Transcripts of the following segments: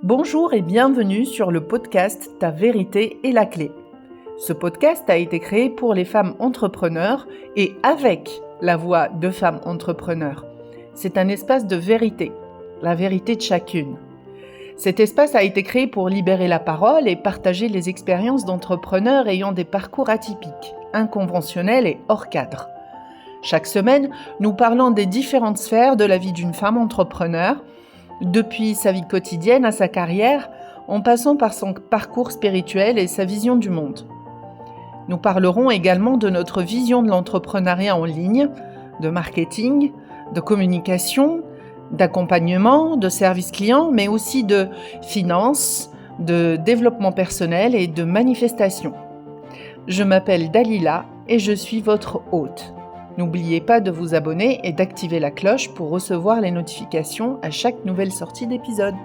Bonjour et bienvenue sur le podcast Ta vérité est la clé. Ce podcast a été créé pour les femmes entrepreneurs et avec la voix de femmes entrepreneurs. C'est un espace de vérité, la vérité de chacune. Cet espace a été créé pour libérer la parole et partager les expériences d'entrepreneurs ayant des parcours atypiques, inconventionnels et hors cadre. Chaque semaine, nous parlons des différentes sphères de la vie d'une femme entrepreneur, depuis sa vie quotidienne à sa carrière, en passant par son parcours spirituel et sa vision du monde. Nous parlerons également de notre vision de l'entrepreneuriat en ligne, de marketing, de communication, d'accompagnement, de service client, mais aussi de finances, de développement personnel et de manifestation. Je m'appelle Dalila et je suis votre hôte. N'oubliez pas de vous abonner et d'activer la cloche pour recevoir les notifications à chaque nouvelle sortie d'épisode.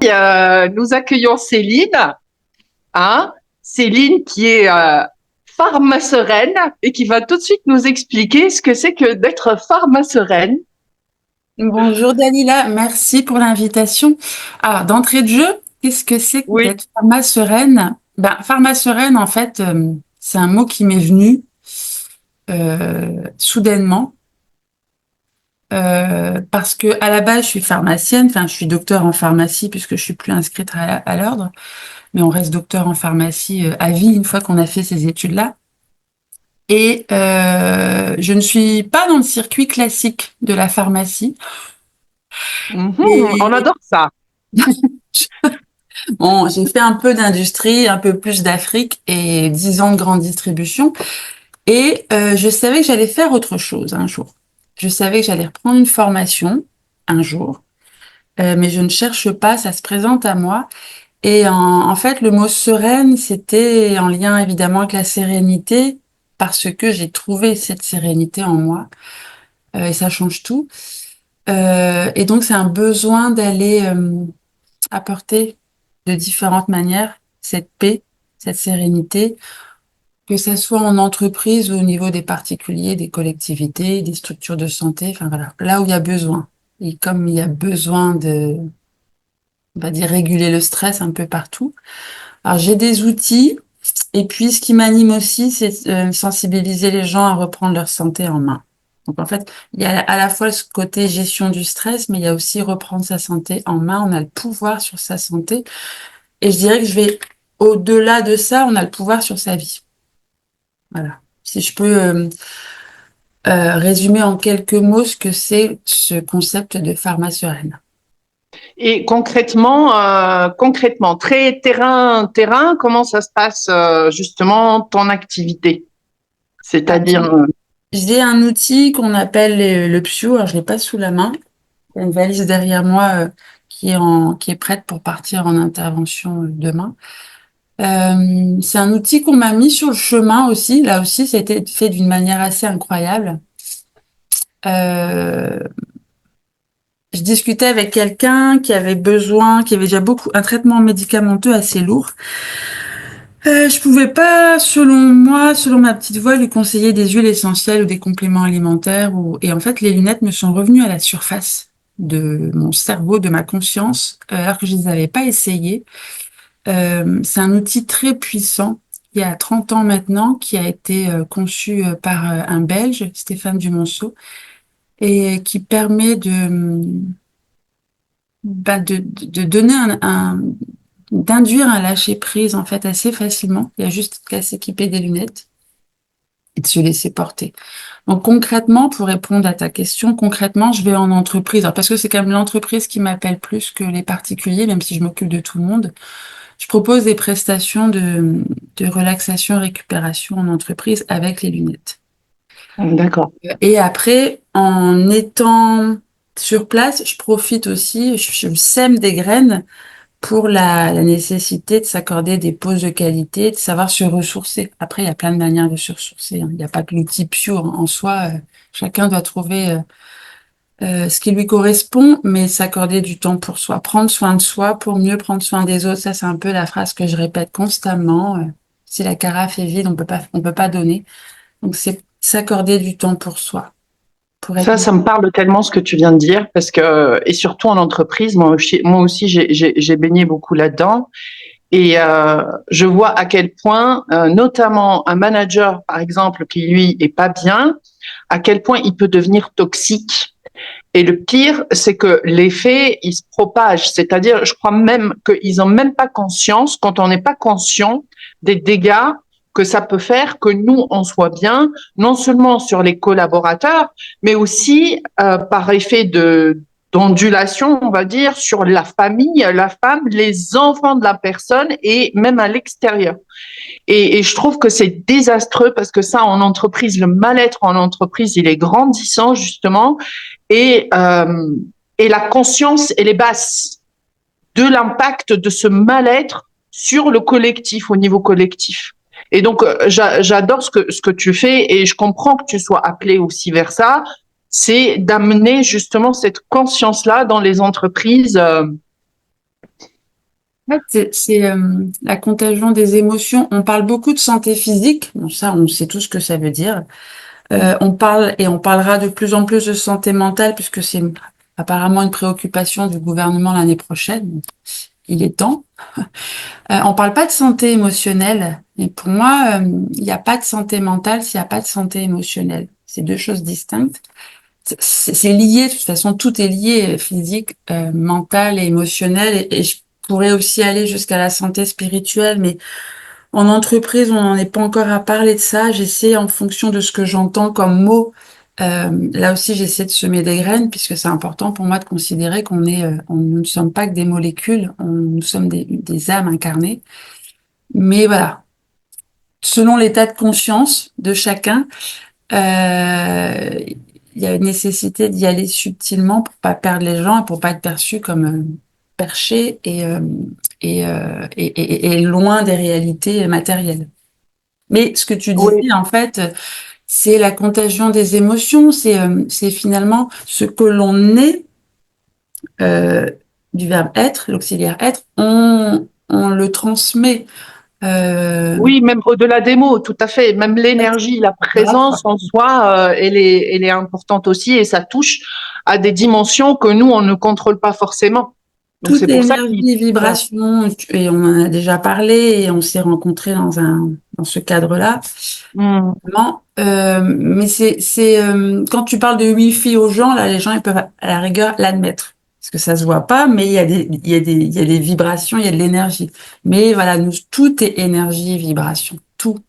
Nous accueillons Céline, Céline qui est pharmacereine et qui va tout de suite nous expliquer ce que c'est que d'être pharmacereine. Bonjour Dalila, merci pour l'invitation. Alors, d'entrée de jeu, qu'est-ce que c'est que d'être pharmacereine? Pharmacereine, en fait, c'est un mot qui m'est venu soudainement. Parce que à la base, je suis pharmacienne, je suis docteur en pharmacie puisque je suis plus inscrite à l'ordre, mais on reste docteur en pharmacie à vie une fois qu'on a fait ces études-là. Et je ne suis pas dans le circuit classique de la pharmacie. On adore ça. Bon, j'ai fait un peu d'industrie, un peu plus d'Afrique et 10 ans de grande distribution. Et je savais que j'allais faire autre chose un jour. Je savais que j'allais reprendre une formation un jour, mais je ne cherche pas, ça se présente à moi. Et en fait, le mot sereine, c'était en lien évidemment avec la sérénité, parce que j'ai trouvé cette sérénité en moi, et ça change tout. Et donc, c'est un besoin d'aller apporter de différentes manières cette paix, cette sérénité, que ça soit en entreprise ou au niveau des particuliers, des collectivités, des structures de santé, voilà, là où il y a besoin. Et comme il y a besoin on va dire, réguler le stress un peu partout. Alors, j'ai des outils, et puis ce qui m'anime aussi, c'est sensibiliser les gens à reprendre leur santé en main. Donc, en fait, il y a à la fois ce côté gestion du stress, mais il y a aussi reprendre sa santé en main. On a le pouvoir sur sa santé. Et je dirais que je vais au-delà de ça, on a le pouvoir sur sa vie. Voilà. Si je peux résumer en quelques mots ce que c'est ce concept de pharmacereine. Et concrètement, très terrain, comment ça se passe justement ton activité? C'est-à-dire j'ai un outil qu'on appelle le PSIO. Alors je l'ai pas sous la main. Il y a une valise derrière moi qui est prête pour partir en intervention demain. C'est un outil qu'on m'a mis sur le chemin aussi. Là aussi, ça a été fait d'une manière assez incroyable. Je discutais avec quelqu'un qui avait déjà un traitement médicamenteux assez lourd. Je pouvais pas, selon ma petite voix, lui conseiller des huiles essentielles ou des compléments alimentaires. Et en fait, les lunettes me sont revenues à la surface de mon cerveau, de ma conscience, alors que je les avais pas essayées. C'est un outil très puissant, il y a 30 ans maintenant, qui a été conçu par un Belge, Stéphane Dumonceau, et qui permet de donner d'induire un lâcher prise en fait assez facilement. Il y a juste qu'à s'équiper des lunettes et de se laisser porter. Donc concrètement, pour répondre à ta question, je vais en entreprise. Alors, parce que c'est quand même l'entreprise qui m'appelle plus que les particuliers, même si je m'occupe de tout le monde. Je propose des prestations de relaxation et récupération en entreprise avec les lunettes. D'accord. Et après, en étant sur place, je profite aussi, je sème des graines pour la nécessité de s'accorder des pauses de qualité, de savoir se ressourcer. Après, il y a plein de manières de se ressourcer. Il n'y a pas que l'outil PSIO en soi. Chacun doit trouver ce qui lui correspond, mais s'accorder du temps pour soi. Prendre soin de soi pour mieux prendre soin des autres. Ça, c'est un peu la phrase que je répète constamment. Si la carafe est vide, on peut pas donner. Donc, c'est s'accorder du temps pour soi. pour être... Ça me parle tellement ce que tu viens de dire, parce que, et surtout en entreprise, moi aussi, j'ai baigné beaucoup là-dedans. Et je vois à quel point, notamment un manager, par exemple, qui lui est pas bien, à quel point il peut devenir toxique. Et le pire, c'est que l'effet, il se propage. C'est-à-dire, je crois même qu'ils ont même pas conscience, quand on n'est pas conscient des dégâts que ça peut faire, que nous, on soit bien, non seulement sur les collaborateurs, mais aussi par effet d'ondulation, on va dire, sur la famille, la femme, les enfants de la personne et même à l'extérieur. Et je trouve que c'est désastreux parce que ça, en entreprise, le mal-être en entreprise, il est grandissant, justement, et, et la conscience, elle est basse de l'impact de ce mal-être sur le collectif, au niveau collectif. Et donc, j'adore ce que tu fais et je comprends que tu sois appelé aussi vers ça. C'est d'amener justement cette conscience-là dans les entreprises. En fait, c'est la contagion des émotions. On parle beaucoup de santé physique. Bon, ça, on sait tout ce que ça veut dire. On parle et on parlera de plus en plus de santé mentale puisque c'est apparemment une préoccupation du gouvernement l'année prochaine. Il est temps. On parle pas de santé émotionnelle. Et pour moi, il n'y a pas de santé mentale s'il n'y a pas de santé émotionnelle. C'est deux choses distinctes. C'est lié, de toute façon, tout est lié, physique, mental et émotionnel. Et je pourrais aussi aller jusqu'à la santé spirituelle, mais en entreprise, on n'en est pas encore à parler de ça. J'essaie, en fonction de ce que j'entends comme mot, là aussi, j'essaie de semer des graines, puisque c'est important pour moi de considérer qu'on est, nous ne sommes pas que des molécules, nous sommes des âmes incarnées. Mais voilà, selon l'état de conscience de chacun, il y a une nécessité d'y aller subtilement pour pas perdre les gens et pour pas être perçu comme perché et loin des réalités matérielles. Mais ce que tu Oui. disais, en fait, c'est la contagion des émotions, c'est finalement ce que l'on est, euh, du verbe être, l'auxiliaire être, on le transmet. Euh, Oui, même au-delà des mots, tout à fait. Même l'énergie, la présence en soi, elle est importante aussi et ça touche à des dimensions que nous, on ne contrôle pas forcément. Donc Tout c'est est pour ça qu'il... énergie, Voilà. vibration, et on en a déjà parlé et on s'est rencontrés dans ce cadre-là. Mm. Non, mais quand tu parles de Wi-Fi aux gens, là, les gens, ils peuvent à la rigueur l'admettre. Parce que ça se voit pas, mais il y a des vibrations, il y a de l'énergie. Mais voilà, tout est énergie et vibration. Tout.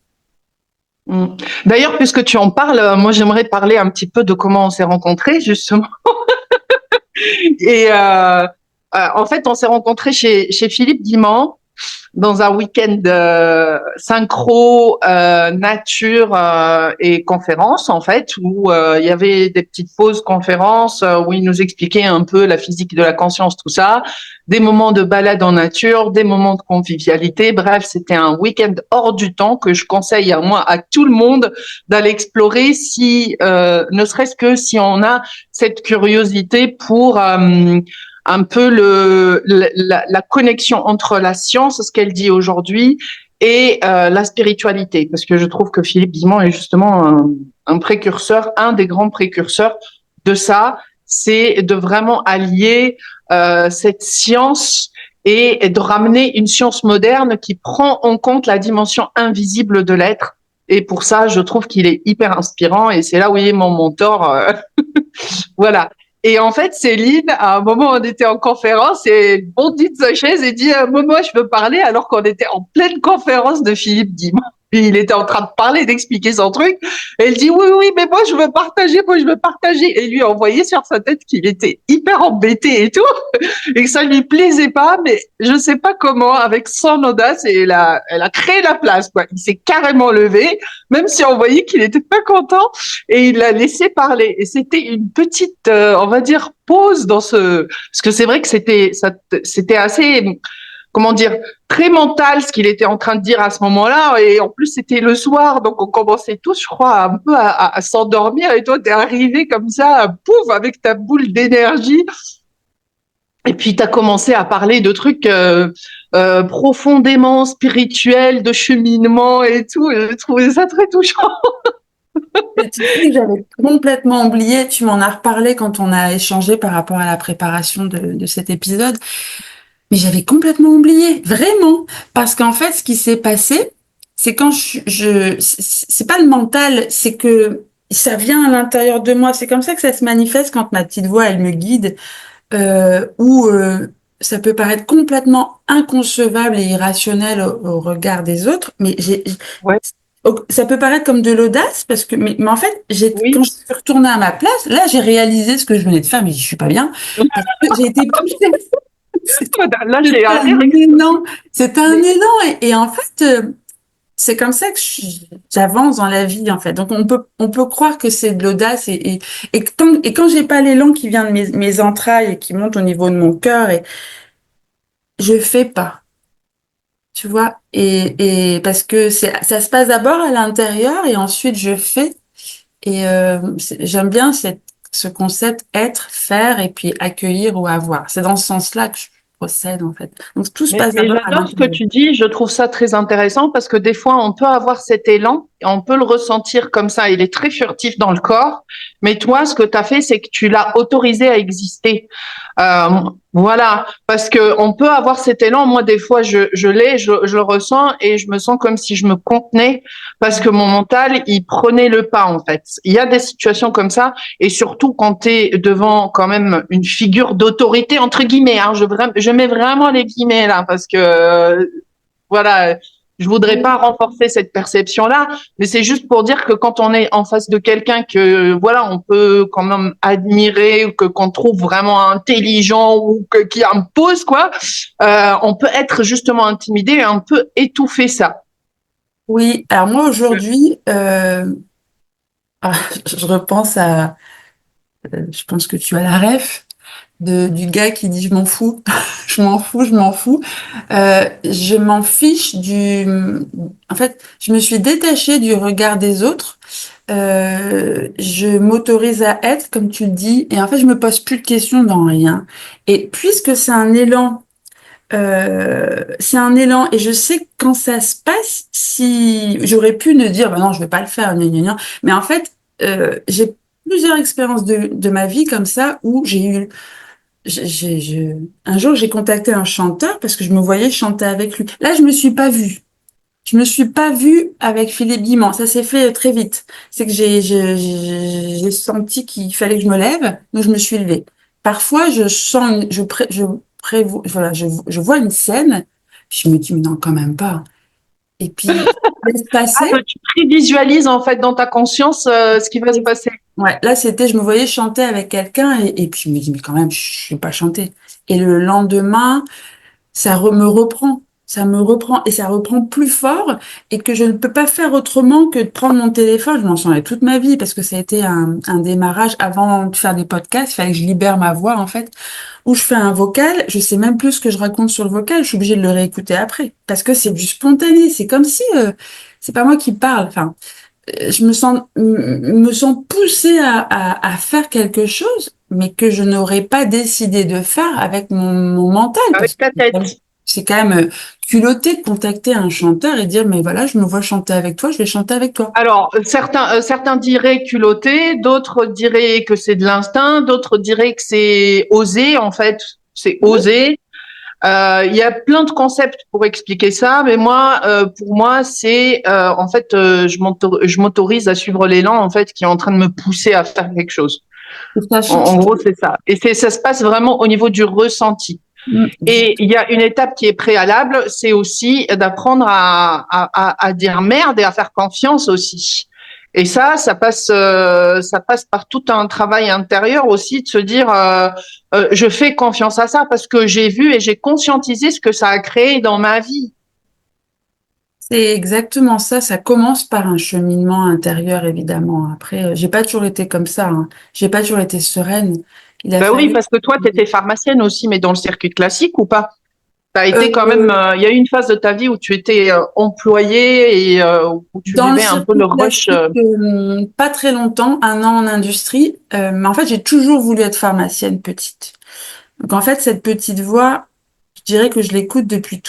Mm. D'ailleurs, puisque tu en parles, moi j'aimerais parler un petit peu de comment on s'est rencontrés, justement. Et en fait, on s'est rencontrés chez Philippe Guimand dans un week-end synchro, nature et conférence, en fait, où il y avait des petites pauses conférences où il nous expliquait un peu la physique de la conscience, tout ça, des moments de balade en nature, des moments de convivialité. Bref, c'était un week-end hors du temps que je conseille à tout le monde d'aller explorer si, ne serait-ce que si on a cette curiosité pour un peu la connexion entre la science, ce qu'elle dit aujourd'hui, et la spiritualité, parce que je trouve que Philippe Guimand est justement un précurseur, un des grands précurseurs de ça, c'est de vraiment allier cette science et de ramener une science moderne qui prend en compte la dimension invisible de l'être. Et pour ça, je trouve qu'il est hyper inspirant et c'est là où il est mon mentor. Voilà. Et en fait, Céline, à un moment, on était en conférence et elle bondit de sa chaise et dit moi, je veux parler alors qu'on était en pleine conférence de Philippe Guimard. Et il était en train de parler, d'expliquer son truc. Et elle dit oui, mais moi, je veux partager, moi, je veux partager. Et lui, on voyait sur sa tête qu'il était hyper embêté et tout, et que ça lui plaisait pas, mais je sais pas comment, avec son audace, et elle a créé la place, quoi. Il s'est carrément levé, même si on voyait qu'il était pas content, et il l'a laissé parler. Et c'était une petite, on va dire, pause dans parce que c'est vrai que c'était assez, comment dire, très mental ce qu'il était en train de dire à ce moment-là. Et en plus, c'était le soir, donc on commençait tous, je crois, un peu à s'endormir. Et toi, t'es arrivé comme ça, pouf, avec ta boule d'énergie. Et puis, tu as commencé à parler de trucs profondément spirituels, de cheminement et tout. Et j'ai trouvé ça très touchant. Et tu sais que j'avais complètement oublié, tu m'en as reparlé quand on a échangé par rapport à la préparation de cet épisode, mais j'avais complètement oublié, vraiment, parce qu'en fait, ce qui s'est passé, c'est quand c'est pas le mental, c'est que ça vient à l'intérieur de moi, c'est comme ça que ça se manifeste quand ma petite voix, elle me guide, ou ça peut paraître complètement inconcevable et irrationnel au regard des autres, mais Ouais, ça peut paraître comme de l'audace parce que, mais en fait, quand oui. je suis retournée à ma place, là, j'ai réalisé ce que je venais de faire, mais je suis pas bien parce que j'ai été poussée. Là, j'ai C'était un un rire. élan, c'était un Mais, élan, et en fait, c'est comme ça que j'avance dans la vie, en fait. Donc, on peut croire que c'est de l'audace et quand j'ai pas l'élan qui vient de mes entrailles et qui monte au niveau de mon cœur, et je fais pas. Tu vois, et parce que ça se passe d'abord à l'intérieur et ensuite je fais. Et j'aime bien ce concept être, faire et puis accueillir ou avoir. C'est dans ce sens-là que je procède en fait. Donc tout se passe mais d'abord à j'adore ce que l'intérieur. tu dis. Je trouve ça très intéressant parce que des fois, on peut avoir cet élan et on peut le ressentir comme ça. Il est très furtif dans le corps. Mais toi, ce que tu as fait, c'est que tu l'as autorisé à exister. Euh, voilà, parce que on peut avoir cet élan. Moi, des fois, je le ressens et je me sens comme si je me contenais parce que mon mental, il prenait le pas en fait. Il y a des situations comme ça et surtout quand tu es devant quand même une figure d'autorité entre guillemets. Hein, je mets vraiment les guillemets là parce que voilà. Je voudrais pas renforcer cette perception-là, mais c'est juste pour dire que quand on est en face de quelqu'un que voilà, on peut quand même admirer ou que qu'on trouve vraiment intelligent ou qui impose quoi, on peut être justement intimidé et un peu étouffer ça. Oui, alors moi aujourd'hui, je repense je pense que tu as la ref du gars qui dit je m'en fous, je m'en fous, je m'en fous. Je m'en fiche en fait, je me suis détachée du regard des autres. Je m'autorise à être, comme tu le dis, et en fait, je me pose plus de questions dans rien. Et puisque c'est un élan, et je sais quand ça se passe, si j'aurais pu ne dire, bah non, je vais pas le faire, gna, gna, gna. Mais en fait, j'ai plusieurs expériences de ma vie comme ça où j'ai eu un jour, j'ai contacté un chanteur parce que je me voyais chanter avec lui. Là, je me suis pas vue. Je me suis pas vue avec Philippe Guimand. Ça s'est fait très vite. C'est que j'ai senti qu'il fallait que je me lève, donc je me suis levée. Parfois, je sens, voilà, je vois une scène, puis je me dis, mais non, quand même pas. Et puis, je laisse Ah, passer. tu prévisualises en fait dans ta conscience ce qui va se passer. Ouais, là, je me voyais chanter avec quelqu'un et puis je me dis, mais quand même, je vais pas chanter. Et le lendemain, me reprend. Ça me reprend et ça reprend plus fort et que je ne peux pas faire autrement que de prendre mon téléphone. Je m'en souviens toute ma vie parce que ça a été un démarrage avant de faire des podcasts. Il fallait que je libère ma voix, en fait, où je fais un vocal. Je sais même plus ce que je raconte sur le vocal. Je suis obligée de le réécouter après parce que c'est du spontané. C'est comme si, c'est pas moi qui parle. Enfin, me sens poussée à faire quelque chose, mais que je n'aurais pas décidé de faire avec mon mental, parce Avec que ta tête. c'est quand même culotté de contacter un chanteur et dire, mais voilà, je me vois chanter avec toi, je vais chanter avec toi. Alors, certains diraient culotté, d'autres diraient que c'est de l'instinct, d'autres diraient que c'est osé, en fait, c'est osé. Il y a plein de concepts pour expliquer ça, mais moi, pour moi, c'est en fait, je m'autorise à suivre l'élan en fait qui est en train de me pousser à faire quelque chose. Et ça En change gros, tout. c'est ça. Et ça se passe vraiment au niveau du ressenti. Et il y a une étape qui est préalable, c'est aussi d'apprendre à dire merde et à faire confiance aussi. Et ça passe par tout un travail intérieur aussi de se dire, je fais confiance à ça parce que j'ai vu et j'ai conscientisé ce que ça a créé dans ma vie. C'est exactement ça. Ça commence par un cheminement intérieur, évidemment. Après, j'ai pas toujours été comme ça, hein. J'ai pas toujours été sereine. Il a Ben oui, fallu. parce que toi, tu étais pharmacienne aussi, mais dans le circuit classique ou pas? T'as été quand même, Euh, il y a eu une phase de ta vie où tu étais employée et où tu Dans le vivais un peu le circuit rush. classique, pas très longtemps, un an en industrie, mais en fait, j'ai toujours voulu être pharmacienne petite. Donc en fait, cette petite voix, je dirais que je l'écoute depuis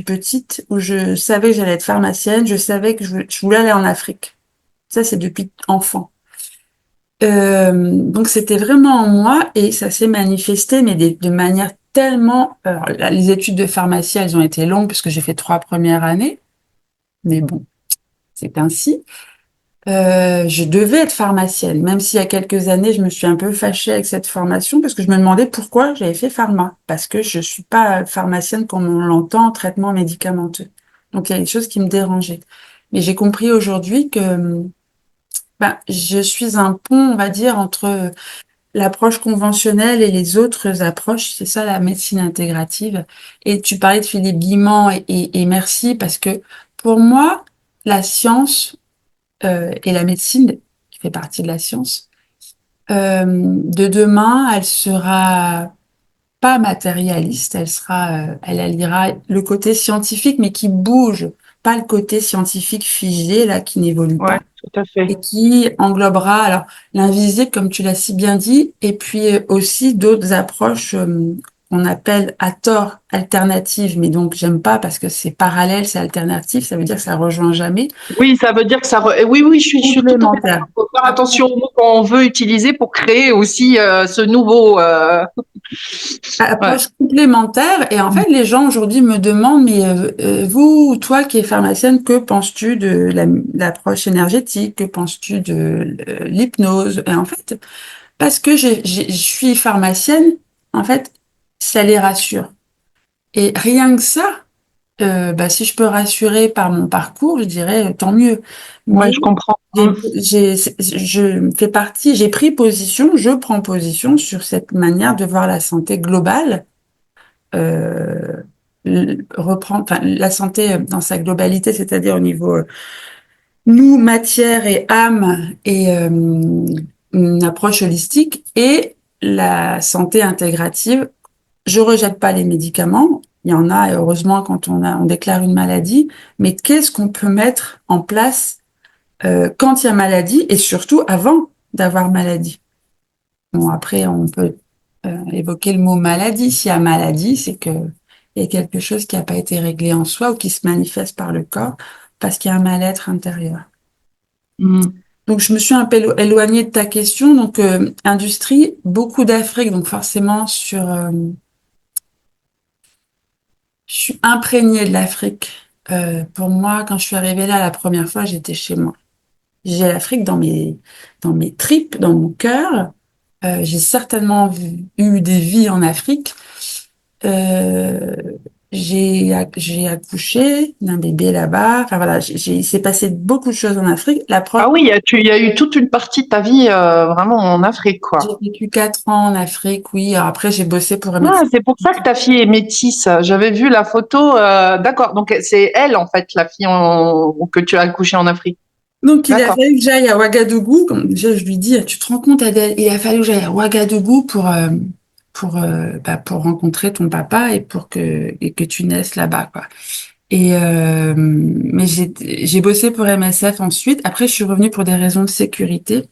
petite, où je savais que j'allais être pharmacienne, je savais que je voulais aller en Afrique. Ça, c'est depuis enfant. Donc, c'était vraiment en moi et ça s'est manifesté, mais de manière tellement... Alors, les études de pharmacie, elles ont été longues puisque j'ai fait 3 premières années. Mais bon, c'est ainsi. Je devais être pharmacienne, même s'il y a quelques années, je me suis un peu fâchée avec cette formation parce que je me demandais pourquoi j'avais fait pharma. Parce que je suis pas pharmacienne comme on l'entend, traitement médicamenteux. Donc, il y a des choses qui me dérangeaient. Mais j'ai compris aujourd'hui que je suis un pont, on va dire, entre l'approche conventionnelle et les autres approches. C'est ça, la médecine intégrative. Et tu parlais de Philippe Guimand et merci parce que pour moi, la science et la médecine, qui fait partie de la science, de demain, elle sera pas matérialiste, elle alliera le côté scientifique, mais qui bouge, pas le côté scientifique figé, là, qui n'évolue Ouais, pas, tout à fait. et qui englobera, alors, l'invisible, comme tu l'as si bien dit, et puis aussi d'autres approches qu'on appelle à tort alternatives, mais donc j'aime pas parce que c'est parallèle, c'est alternatif, ça veut dire que ça rejoint jamais, Oui, ça veut dire que oui, oui, je suis tout à fait d'accord. complémentaire. Il faut faire attention aux mots qu'on veut utiliser pour créer aussi ce nouveau. Ouais. Approche complémentaire. Et en fait, les gens aujourd'hui me demandent, mais vous, toi qui es pharmacienne, que penses-tu de l'approche énergétique? Que penses-tu de l'hypnose? Et en fait, parce que je suis pharmacienne, en fait, ça les rassure. Et rien que ça, si je peux rassurer par mon parcours, je dirais tant mieux. Ouais, Mais je comprends. je fais partie, j'ai pris position, je prends position sur cette manière de voir la santé globale, reprendre, enfin, la santé dans sa globalité, c'est-à-dire au niveau nous, matière et âme, et une approche holistique, et la santé intégrative. Je rejette pas les médicaments. Il y en a, et heureusement, quand on déclare une maladie. Mais qu'est-ce qu'on peut mettre en place quand il y a maladie et surtout avant d'avoir maladie? Bon, après, on peut évoquer le mot maladie. S'il y a maladie, c'est que il y a quelque chose qui n'a pas été réglé en soi ou qui se manifeste par le corps parce qu'il y a un mal-être intérieur. Mm. Donc, je me suis un peu éloignée de ta question. Donc, industrie, beaucoup d'Afrique, donc forcément je suis imprégnée de l'Afrique. Pour moi, quand je suis arrivée là la première fois, j'étais chez moi. J'ai l'Afrique dans mes tripes, dans mon cœur. J'ai certainement eu des vies en Afrique. Euh, j'ai accouché d'un bébé là-bas. Enfin voilà, il s'est passé beaucoup de choses en Afrique. Ah oui, il y a eu toute une partie de ta vie vraiment en Afrique, J'ai quoi. vécu 4 ans en Afrique, oui. Alors après, j'ai bossé pour Ah, MSF. c'est pour ça que ta fille est métisse. J'avais vu la photo. D'accord. Donc c'est elle en fait, la fille que tu as accouchée en Afrique. Donc, il a D'accord. fallu que j'aille à Ouagadougou. Comme déjà, je lui dis, tu te rends compte, Adèle, il a fallu que j'aille à Ouagadougou pour rencontrer ton papa et que tu naisses là-bas, quoi. Mais j'ai bossé pour MSF ensuite. Après, je suis revenue pour des raisons de sécurité.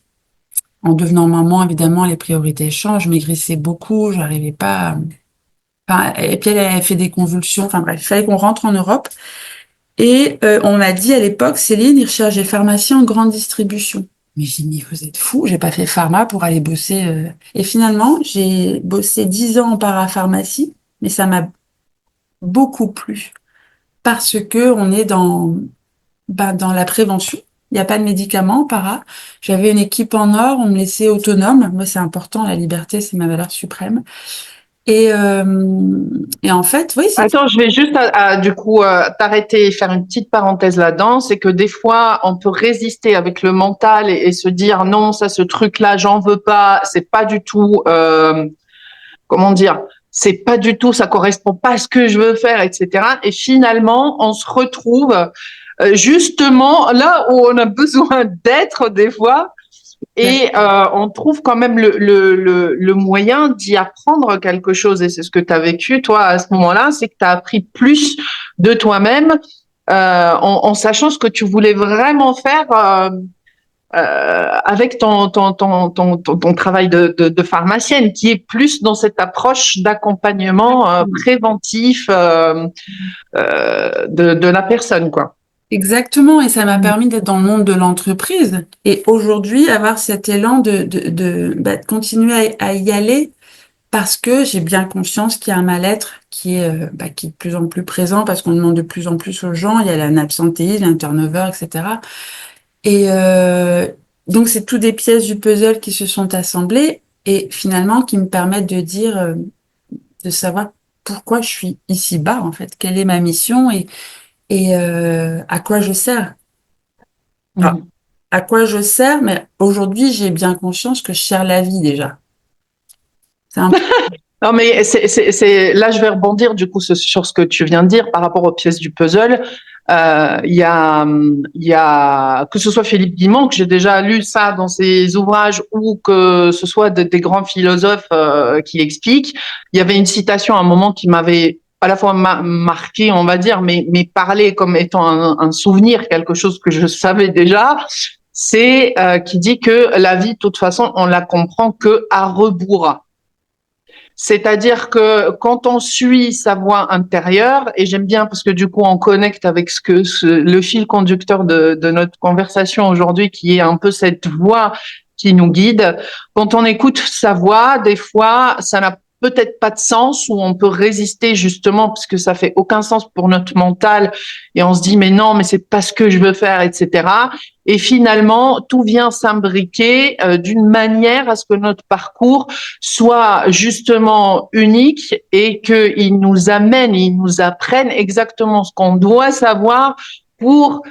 En devenant maman, évidemment, les priorités changent. Je maigrissais beaucoup, j'arrivais pas. Enfin, et puis elle a fait des convulsions. Enfin bref, il fallait qu'on rentre en Europe. Et on m'a dit à l'époque, Céline, il recherche des pharmaciens en grande distribution. Mais j'ai dit, mais vous êtes fous, j'ai pas fait pharma pour aller bosser. Et finalement, j'ai bossé 10 ans en parapharmacie, mais ça m'a beaucoup plu parce que on est dans la prévention. Il n'y a pas de médicaments en para. J'avais une équipe en or, on me laissait autonome. Moi, c'est important, la liberté, c'est ma valeur suprême. Et, euh, et en fait, oui, c'est Attends, je vais juste du coup t'arrêter et faire une petite parenthèse là-dedans. C'est que des fois, on peut résister avec le mental et se dire non, ça, ce truc-là, j'en veux pas. C'est pas du tout, comment dire, c'est pas du tout, ça correspond pas à ce que je veux faire, etc. Et finalement, on se retrouve justement là où on a besoin d'être des fois. ouais. Et on trouve quand même le moyen d'y apprendre quelque chose. Et c'est ce que tu as vécu, toi, à ce moment-là, c'est que tu as appris plus de toi-même en sachant ce que tu voulais vraiment faire avec ton travail de pharmacienne, qui est plus dans cette approche d'accompagnement préventif de la personne, quoi. Exactement, et ça m'a permis d'être dans le monde de l'entreprise. Et aujourd'hui, avoir cet élan de continuer à y aller parce que j'ai bien conscience qu'il y a un mal-être qui est de plus en plus présent parce qu'on demande de plus en plus aux gens. Il y a l'absentéisme, un turnover, etc. Et donc, c'est tout des pièces du puzzle qui se sont assemblées et finalement qui me permettent de dire, de savoir pourquoi je suis ici-bas, en fait. Quelle est ma mission et à quoi je sers. Alors, à quoi je sers, mais aujourd'hui, j'ai bien conscience que je sers la vie déjà. C'est un Non, mais là, je vais rebondir du coup sur ce que tu viens de dire par rapport aux pièces du puzzle. Il y a, que ce soit Philippe Guimond, que j'ai déjà lu ça dans ses ouvrages, ou que ce soit des grands philosophes qui l'expliquent. Il y avait une citation à un moment qui m'avait à la fois marqué, on va dire, mais parlé comme étant un souvenir, quelque chose que je savais déjà. C'est qui dit que la vie, de toute façon, on la comprend que à rebours. C'est-à-dire que quand on suit sa voix intérieure, et j'aime bien parce que du coup on connecte avec le fil conducteur de notre conversation aujourd'hui, qui est un peu cette voix qui nous guide. Quand on écoute sa voix, des fois, ça n'a peut-être pas de sens, ou on peut résister justement parce que ça fait aucun sens pour notre mental, et on se dit mais non, mais c'est pas ce que je veux faire, etc. Et finalement, tout vient s'imbriquer d'une manière à ce que notre parcours soit justement unique et qu'il nous amène, il nous apprenne exactement ce qu'on doit savoir pour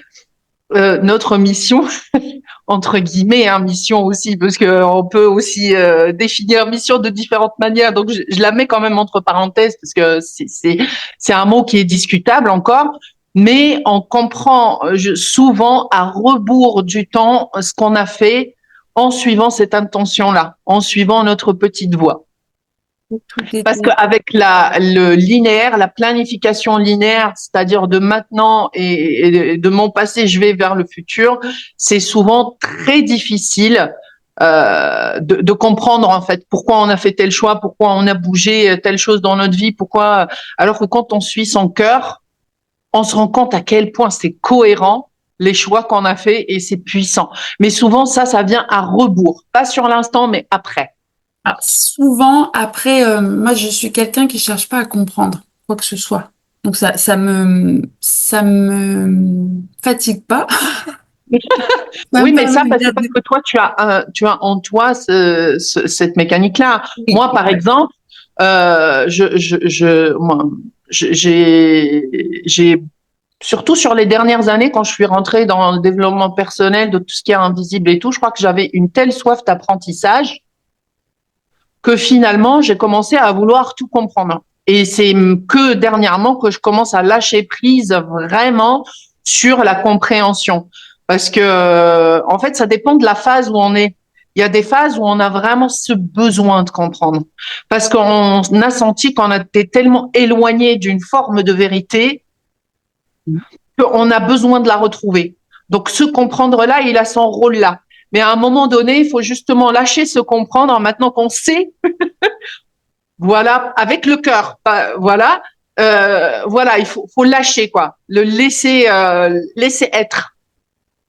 notre mission, entre guillemets, mission aussi, parce qu'on peut aussi définir mission de différentes manières. Donc, je la mets quand même entre parenthèses parce que c'est un mot qui est discutable encore. Mais on comprend souvent à rebours du temps ce qu'on a fait en suivant cette intention-là, en suivant notre petite voie. Parce qu'avec le linéaire, la planification linéaire, c'est-à-dire de maintenant et de mon passé, je vais vers le futur, c'est souvent très difficile de comprendre en fait pourquoi on a fait tel choix, pourquoi on a bougé telle chose dans notre vie, pourquoi. Alors que quand on suit son cœur, on se rend compte à quel point c'est cohérent les choix qu'on a fait et c'est puissant. Mais souvent ça vient à rebours, pas sur l'instant, mais après. Alors, souvent, après, moi, je suis quelqu'un qui cherche pas à comprendre quoi que ce soit. Donc, ça me fatigue pas. Oui, mais ça, c'est parce que toi, tu as en toi cette mécanique-là. Oui, moi, par exemple, j'ai surtout sur les dernières années, quand je suis rentrée dans le développement personnel de tout ce qui est invisible et tout, je crois que j'avais une telle soif d'apprentissage que finalement, j'ai commencé à vouloir tout comprendre. Et c'est que dernièrement que je commence à lâcher prise vraiment sur la compréhension. Parce que, en fait, ça dépend de la phase où on est. Il y a des phases où on a vraiment ce besoin de comprendre. Parce qu'on a senti qu'on était tellement éloigné d'une forme de vérité qu'on a besoin de la retrouver. Donc, ce comprendre-là, il a son rôle là. Mais à un moment donné, il faut justement lâcher ce comprendre maintenant qu'on sait, voilà, avec le cœur, voilà, voilà, il faut lâcher quoi, le laisser être.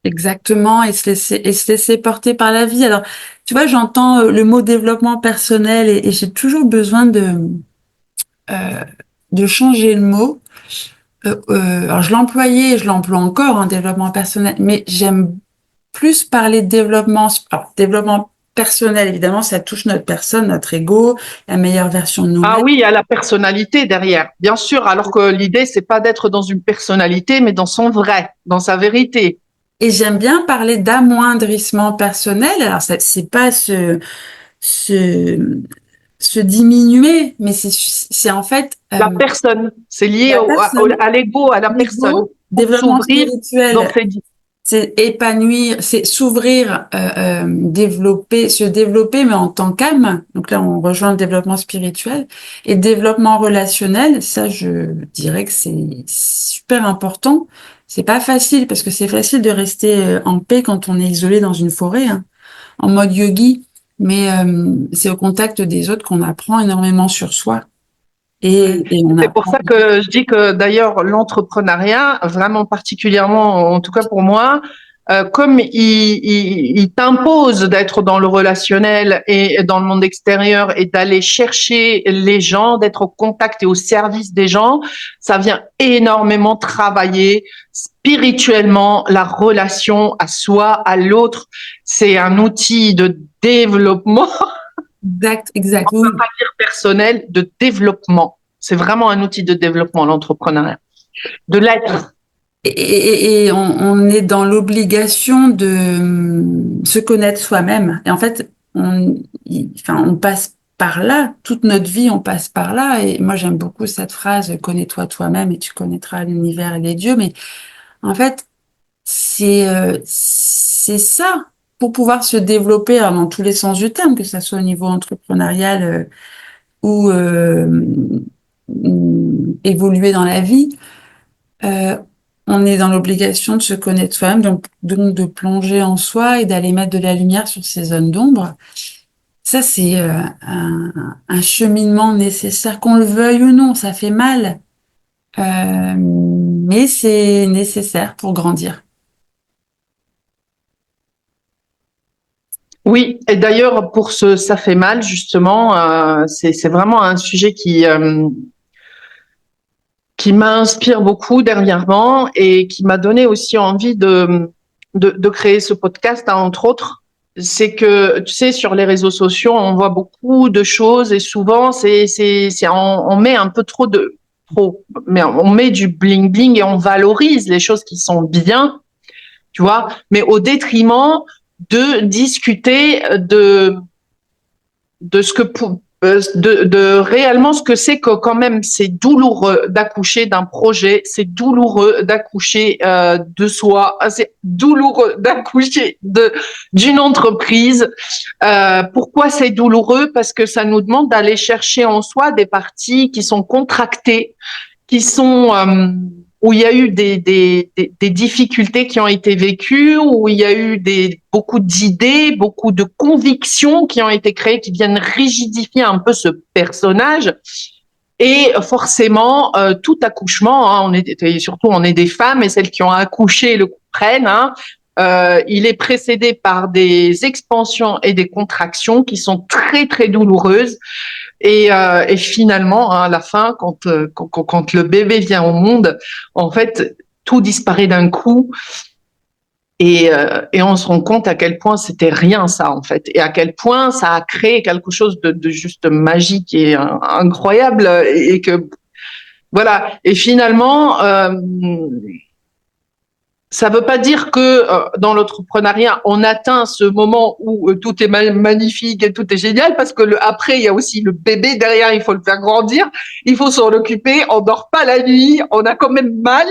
Exactement, et se laisser porter par la vie. Alors, tu vois, j'entends le mot développement personnel et j'ai toujours besoin de changer le mot. Alors, je l'employais, je l'emploie encore, développement personnel, mais j'aime plus parler de développement. Alors, développement personnel, évidemment, ça touche notre personne, notre ego, la meilleure version de nous-mêmes. Ah oui, il y a la personnalité derrière, bien sûr. Alors que l'idée, c'est pas d'être dans une personnalité, mais dans son vrai, dans sa vérité. Et j'aime bien parler d'amoindrissement personnel. Alors, c'est pas se diminuer, mais c'est en fait la personne. C'est lié à l'ego, à la personne. Développement spirituel. C'est épanouir, c'est s'ouvrir, développer, se développer, mais en tant qu'âme. Donc là, on rejoint le développement spirituel et développement relationnel. Ça, je dirais que c'est super important. C'est pas facile parce que c'est facile de rester en paix quand on est isolé dans une forêt, en mode yogi. Mais c'est au contact des autres qu'on apprend énormément sur soi. et on C'est pour apprend. ça que je dis que d'ailleurs l'entrepreneuriat, vraiment particulièrement, en tout cas pour moi, comme il t'impose d'être dans le relationnel et dans le monde extérieur et d'aller chercher les gens, d'être au contact et au service des gens, ça vient énormément travailler spirituellement la relation à soi, à l'autre. C'est un outil de développement Exact, oui. personnel, de développement. C'est vraiment un outil de développement, l'entrepreneuriat. De l'être. Et on est dans l'obligation de se connaître soi-même. Et en fait, on passe par là, toute notre vie, on passe par là. Et moi, j'aime beaucoup cette phrase, connais-toi toi-même et tu connaîtras l'univers et les dieux. Mais en fait, c'est ça pour pouvoir se développer dans tous les sens du terme, que ce soit au niveau entrepreneurial ou évoluer dans la vie. Euh, on est dans l'obligation de se connaître soi-même, donc de plonger en soi et d'aller mettre de la lumière sur ces zones d'ombre. Ça, c'est un cheminement nécessaire, qu'on le veuille ou non, ça fait mal, mais c'est nécessaire pour grandir. Oui, et d'ailleurs, pour ce ça fait mal, justement, c'est vraiment un sujet qui m'inspire beaucoup dernièrement et qui m'a donné aussi envie de créer ce podcast, hein, entre autres. C'est que, tu sais, sur les réseaux sociaux, on voit beaucoup de choses et souvent, on met un peu mais on met du bling bling et on valorise les choses qui sont bien, tu vois, mais au détriment de discuter de ce que de réellement ce que c'est que quand même c'est douloureux d'accoucher d'un projet, c'est douloureux d'accoucher de soi, c'est douloureux d'accoucher d'une entreprise. Pourquoi c'est douloureux? Parce que ça nous demande d'aller chercher en soi des parties qui sont contractées, qui sont où il y a eu des difficultés qui ont été vécues, où il y a eu beaucoup d'idées, beaucoup de convictions qui ont été créées, qui viennent rigidifier un peu ce personnage. Et forcément, tout accouchement, hein, on est des femmes et celles qui ont accouché le comprennent. Hein, il est précédé par des expansions et des contractions qui sont très très douloureuses. Et finalement, hein, à la fin, quand le bébé vient au monde, en fait, tout disparaît d'un coup. Et on se rend compte à quel point c'était rien ça en fait, et à quel point ça a créé quelque chose de juste magique et incroyable, et que voilà. Et finalement, ça ne veut pas dire que dans l'entrepreneuriat, on atteint ce moment où tout est magnifique et tout est génial, parce que après, il y a aussi le bébé derrière, il faut le faire grandir, il faut s'en occuper, on dort pas la nuit, on a quand même mal.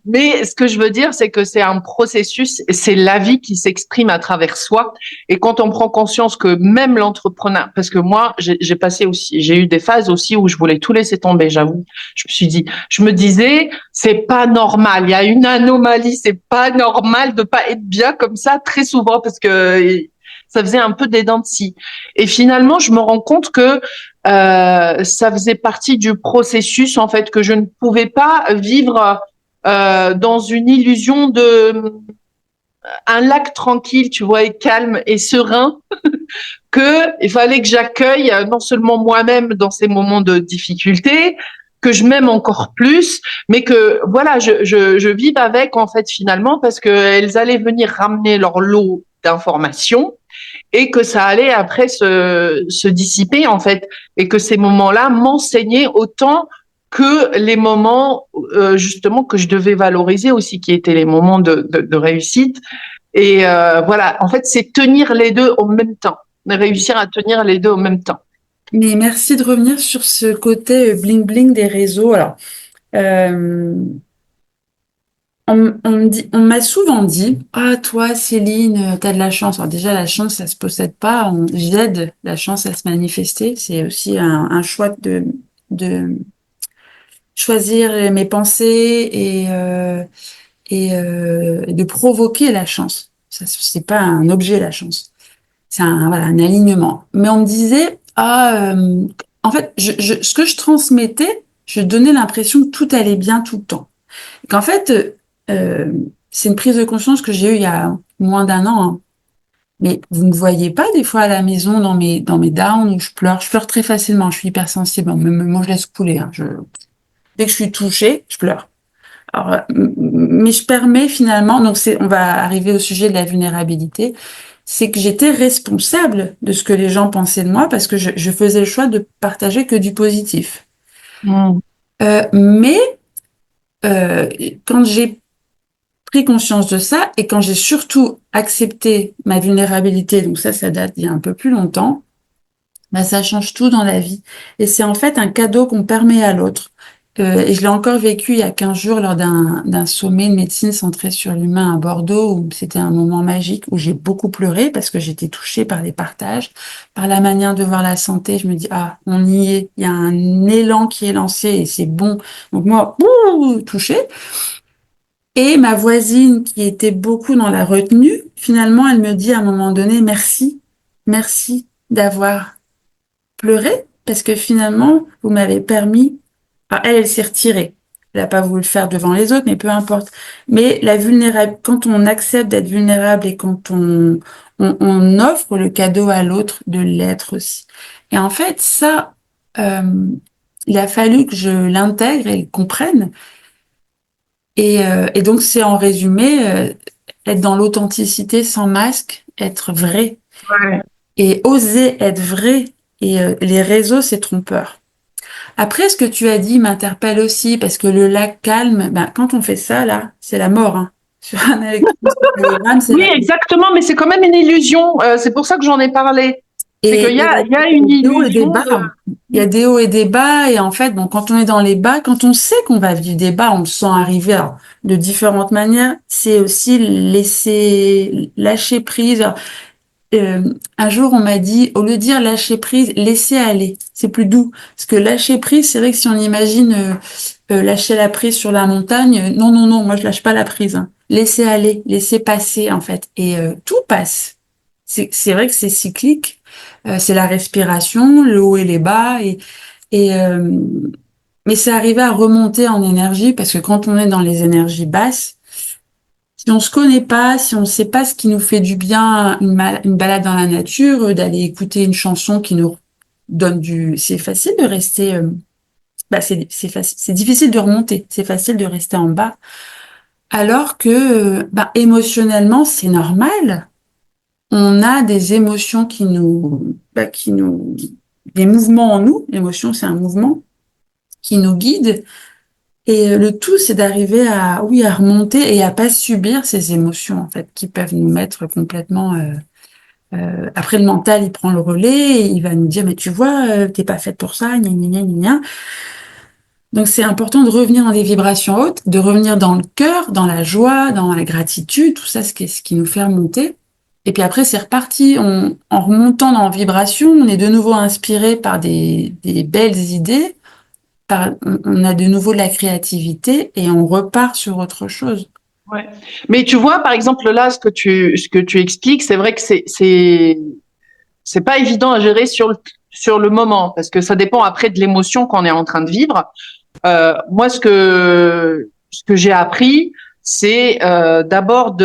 Mais ce que je veux dire, c'est que c'est un processus, c'est la vie qui s'exprime à travers soi. Et quand on prend conscience que même l'entrepreneur, parce que moi, j'ai eu des phases aussi où je voulais tout laisser tomber, j'avoue. Je me disais, c'est pas normal. Il y a une anomalie, c'est pas normal de pas être bien comme ça très souvent, parce que ça faisait un peu des dents de scie. Et finalement, je me rends compte que ça faisait partie du processus, en fait, que je ne pouvais pas vivre dans une illusion de un lac tranquille, tu vois, et calme et serein, que il fallait que j'accueille non seulement moi-même dans ces moments de difficulté, que je m'aime encore plus, mais que voilà, je vive avec, en fait, finalement, parce qu'elles allaient venir ramener leur lot d'informations et que ça allait après se dissiper, en fait, et que ces moments-là m'enseignaient autant que les moments justement que je devais valoriser aussi, qui étaient les moments de réussite. Et voilà, en fait, c'est tenir les deux en même temps, réussir à tenir les deux en même temps. Mais merci de revenir sur ce côté bling bling des réseaux. Alors, euh, on m'a souvent dit, ah toi Céline, t'as de la chance. Alors déjà la chance, ça se possède pas. J'aide la chance à se manifester. C'est aussi un choix de choisir mes pensées et de provoquer la chance. Ça, c'est pas un objet, la chance. C'est un, voilà, un alignement. Mais on me disait, en fait, ce que je transmettais, je donnais l'impression que tout allait bien tout le temps. Et qu'en fait, c'est une prise de conscience que j'ai eue il y a moins d'1 an, hein. Mais vous ne voyez pas des fois à la maison dans mes downs où je pleure. Je pleure très facilement, je suis hypersensible. Moi, je laisse couler, hein. Dès que je suis touchée, je pleure. Alors, mais je permets finalement, donc on va arriver au sujet de la vulnérabilité, c'est que j'étais responsable de ce que les gens pensaient de moi parce que je faisais le choix de partager que du positif. Mm. Mais quand j'ai pris conscience de ça et quand j'ai surtout accepté ma vulnérabilité, donc ça date d'il y a un peu plus longtemps, bah ça change tout dans la vie. Et c'est en fait un cadeau qu'on permet à l'autre. Et je l'ai encore vécu il y a 15 jours lors d'un sommet de médecine centré sur l'humain à Bordeaux, où c'était un moment magique, où j'ai beaucoup pleuré parce que j'étais touchée par les partages, par la manière de voir la santé. Je me dis, ah, on y est, il y a un élan qui est lancé et c'est bon. Donc moi, touchée. Et ma voisine, qui était beaucoup dans la retenue, finalement, elle me dit à un moment donné, merci d'avoir pleuré, parce que finalement, vous m'avez permis. Alors, elle s'est retirée. Elle n'a pas voulu le faire devant les autres, mais peu importe. Mais la vulnérable, quand on accepte d'être vulnérable et quand on offre le cadeau à l'autre de l'être aussi. Et en fait, ça, il a fallu que je l'intègre et le comprenne. Et donc, c'est en résumé, être dans l'authenticité sans masque, être vrai. Ouais. Et oser être vrai. Et les réseaux, c'est trompeur. Après, ce que tu as dit m'interpelle aussi, parce que le lac calme, ben, quand on fait ça, là, c'est la mort, hein. Sur un électrocardiogramme, c'est Oui, la mort. exactement, mais c'est quand même une illusion. C'est pour ça que j'en ai parlé. C'est qu'il Et y a une des hauts et des illusion bas. de... Il y a des hauts et des bas, et en fait, bon, quand on est dans les bas, quand on sait qu'on va vivre des bas, on le sent arriver, alors, de différentes manières. C'est aussi laisser, lâcher prise. Alors, un jour, on m'a dit, au lieu de dire lâcher prise, laisser aller. C'est plus doux. Parce que lâcher prise, c'est vrai que si on imagine lâcher la prise sur la montagne, non, moi je lâche pas la prise, hein. Laisser aller, laisser passer en fait. Et tout passe. C'est vrai que c'est cyclique. C'est la respiration, le haut et les bas. Et mais c'est arrivé à remonter en énergie parce que quand on est dans les énergies basses, si on se connaît pas, si on ne sait pas ce qui nous fait du bien, une balade dans la nature, d'aller écouter une chanson qui nous donne c'est facile de rester, c'est difficile de remonter, c'est facile de rester en bas. Alors que, émotionnellement, c'est normal. On a des émotions des mouvements en nous. L'émotion, c'est un mouvement qui nous guide. Et le tout, c'est d'arriver oui, à remonter et à pas subir ces émotions, en fait, qui peuvent nous mettre complètement. Après, le mental, il prend le relais et il va nous dire, mais tu vois, t'es pas faite pour ça, gna gna gna gna. Donc, c'est important de revenir dans des vibrations hautes, de revenir dans le cœur, dans la joie, dans la gratitude, tout ça, ce qui nous fait remonter. Et puis après, c'est reparti. En remontant dans la vibration, on est de nouveau inspiré par des belles idées. On a de nouveau de la créativité et on repart sur autre chose. Ouais. Mais tu vois, par exemple, là, ce que tu expliques, c'est vrai que c'est pas évident à gérer sur le moment, parce que ça dépend après de l'émotion qu'on est en train de vivre. Moi, ce que j'ai appris, c'est d'abord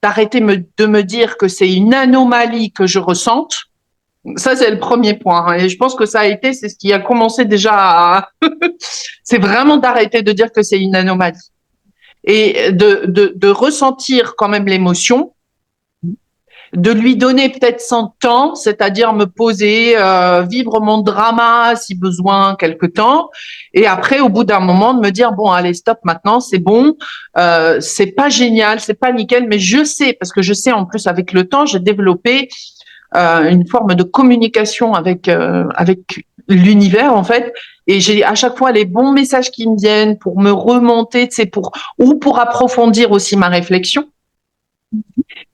d'arrêter de me dire que c'est une anomalie que je ressente. Ça, c'est le premier point, hein. Et je pense que c'est ce qui a commencé déjà c'est vraiment d'arrêter de dire que c'est une anomalie. Et de ressentir quand même l'émotion, de lui donner peut-être son temps, c'est-à-dire me poser, vivre mon drama si besoin quelque temps, et après au bout d'un moment de me dire bon allez stop maintenant c'est bon, c'est pas génial, c'est pas nickel, mais je sais parce que je sais en plus avec le temps j'ai développé une forme de communication avec l'univers en fait, et j'ai à chaque fois les bons messages qui me viennent pour me remonter, c'est pour approfondir aussi ma réflexion.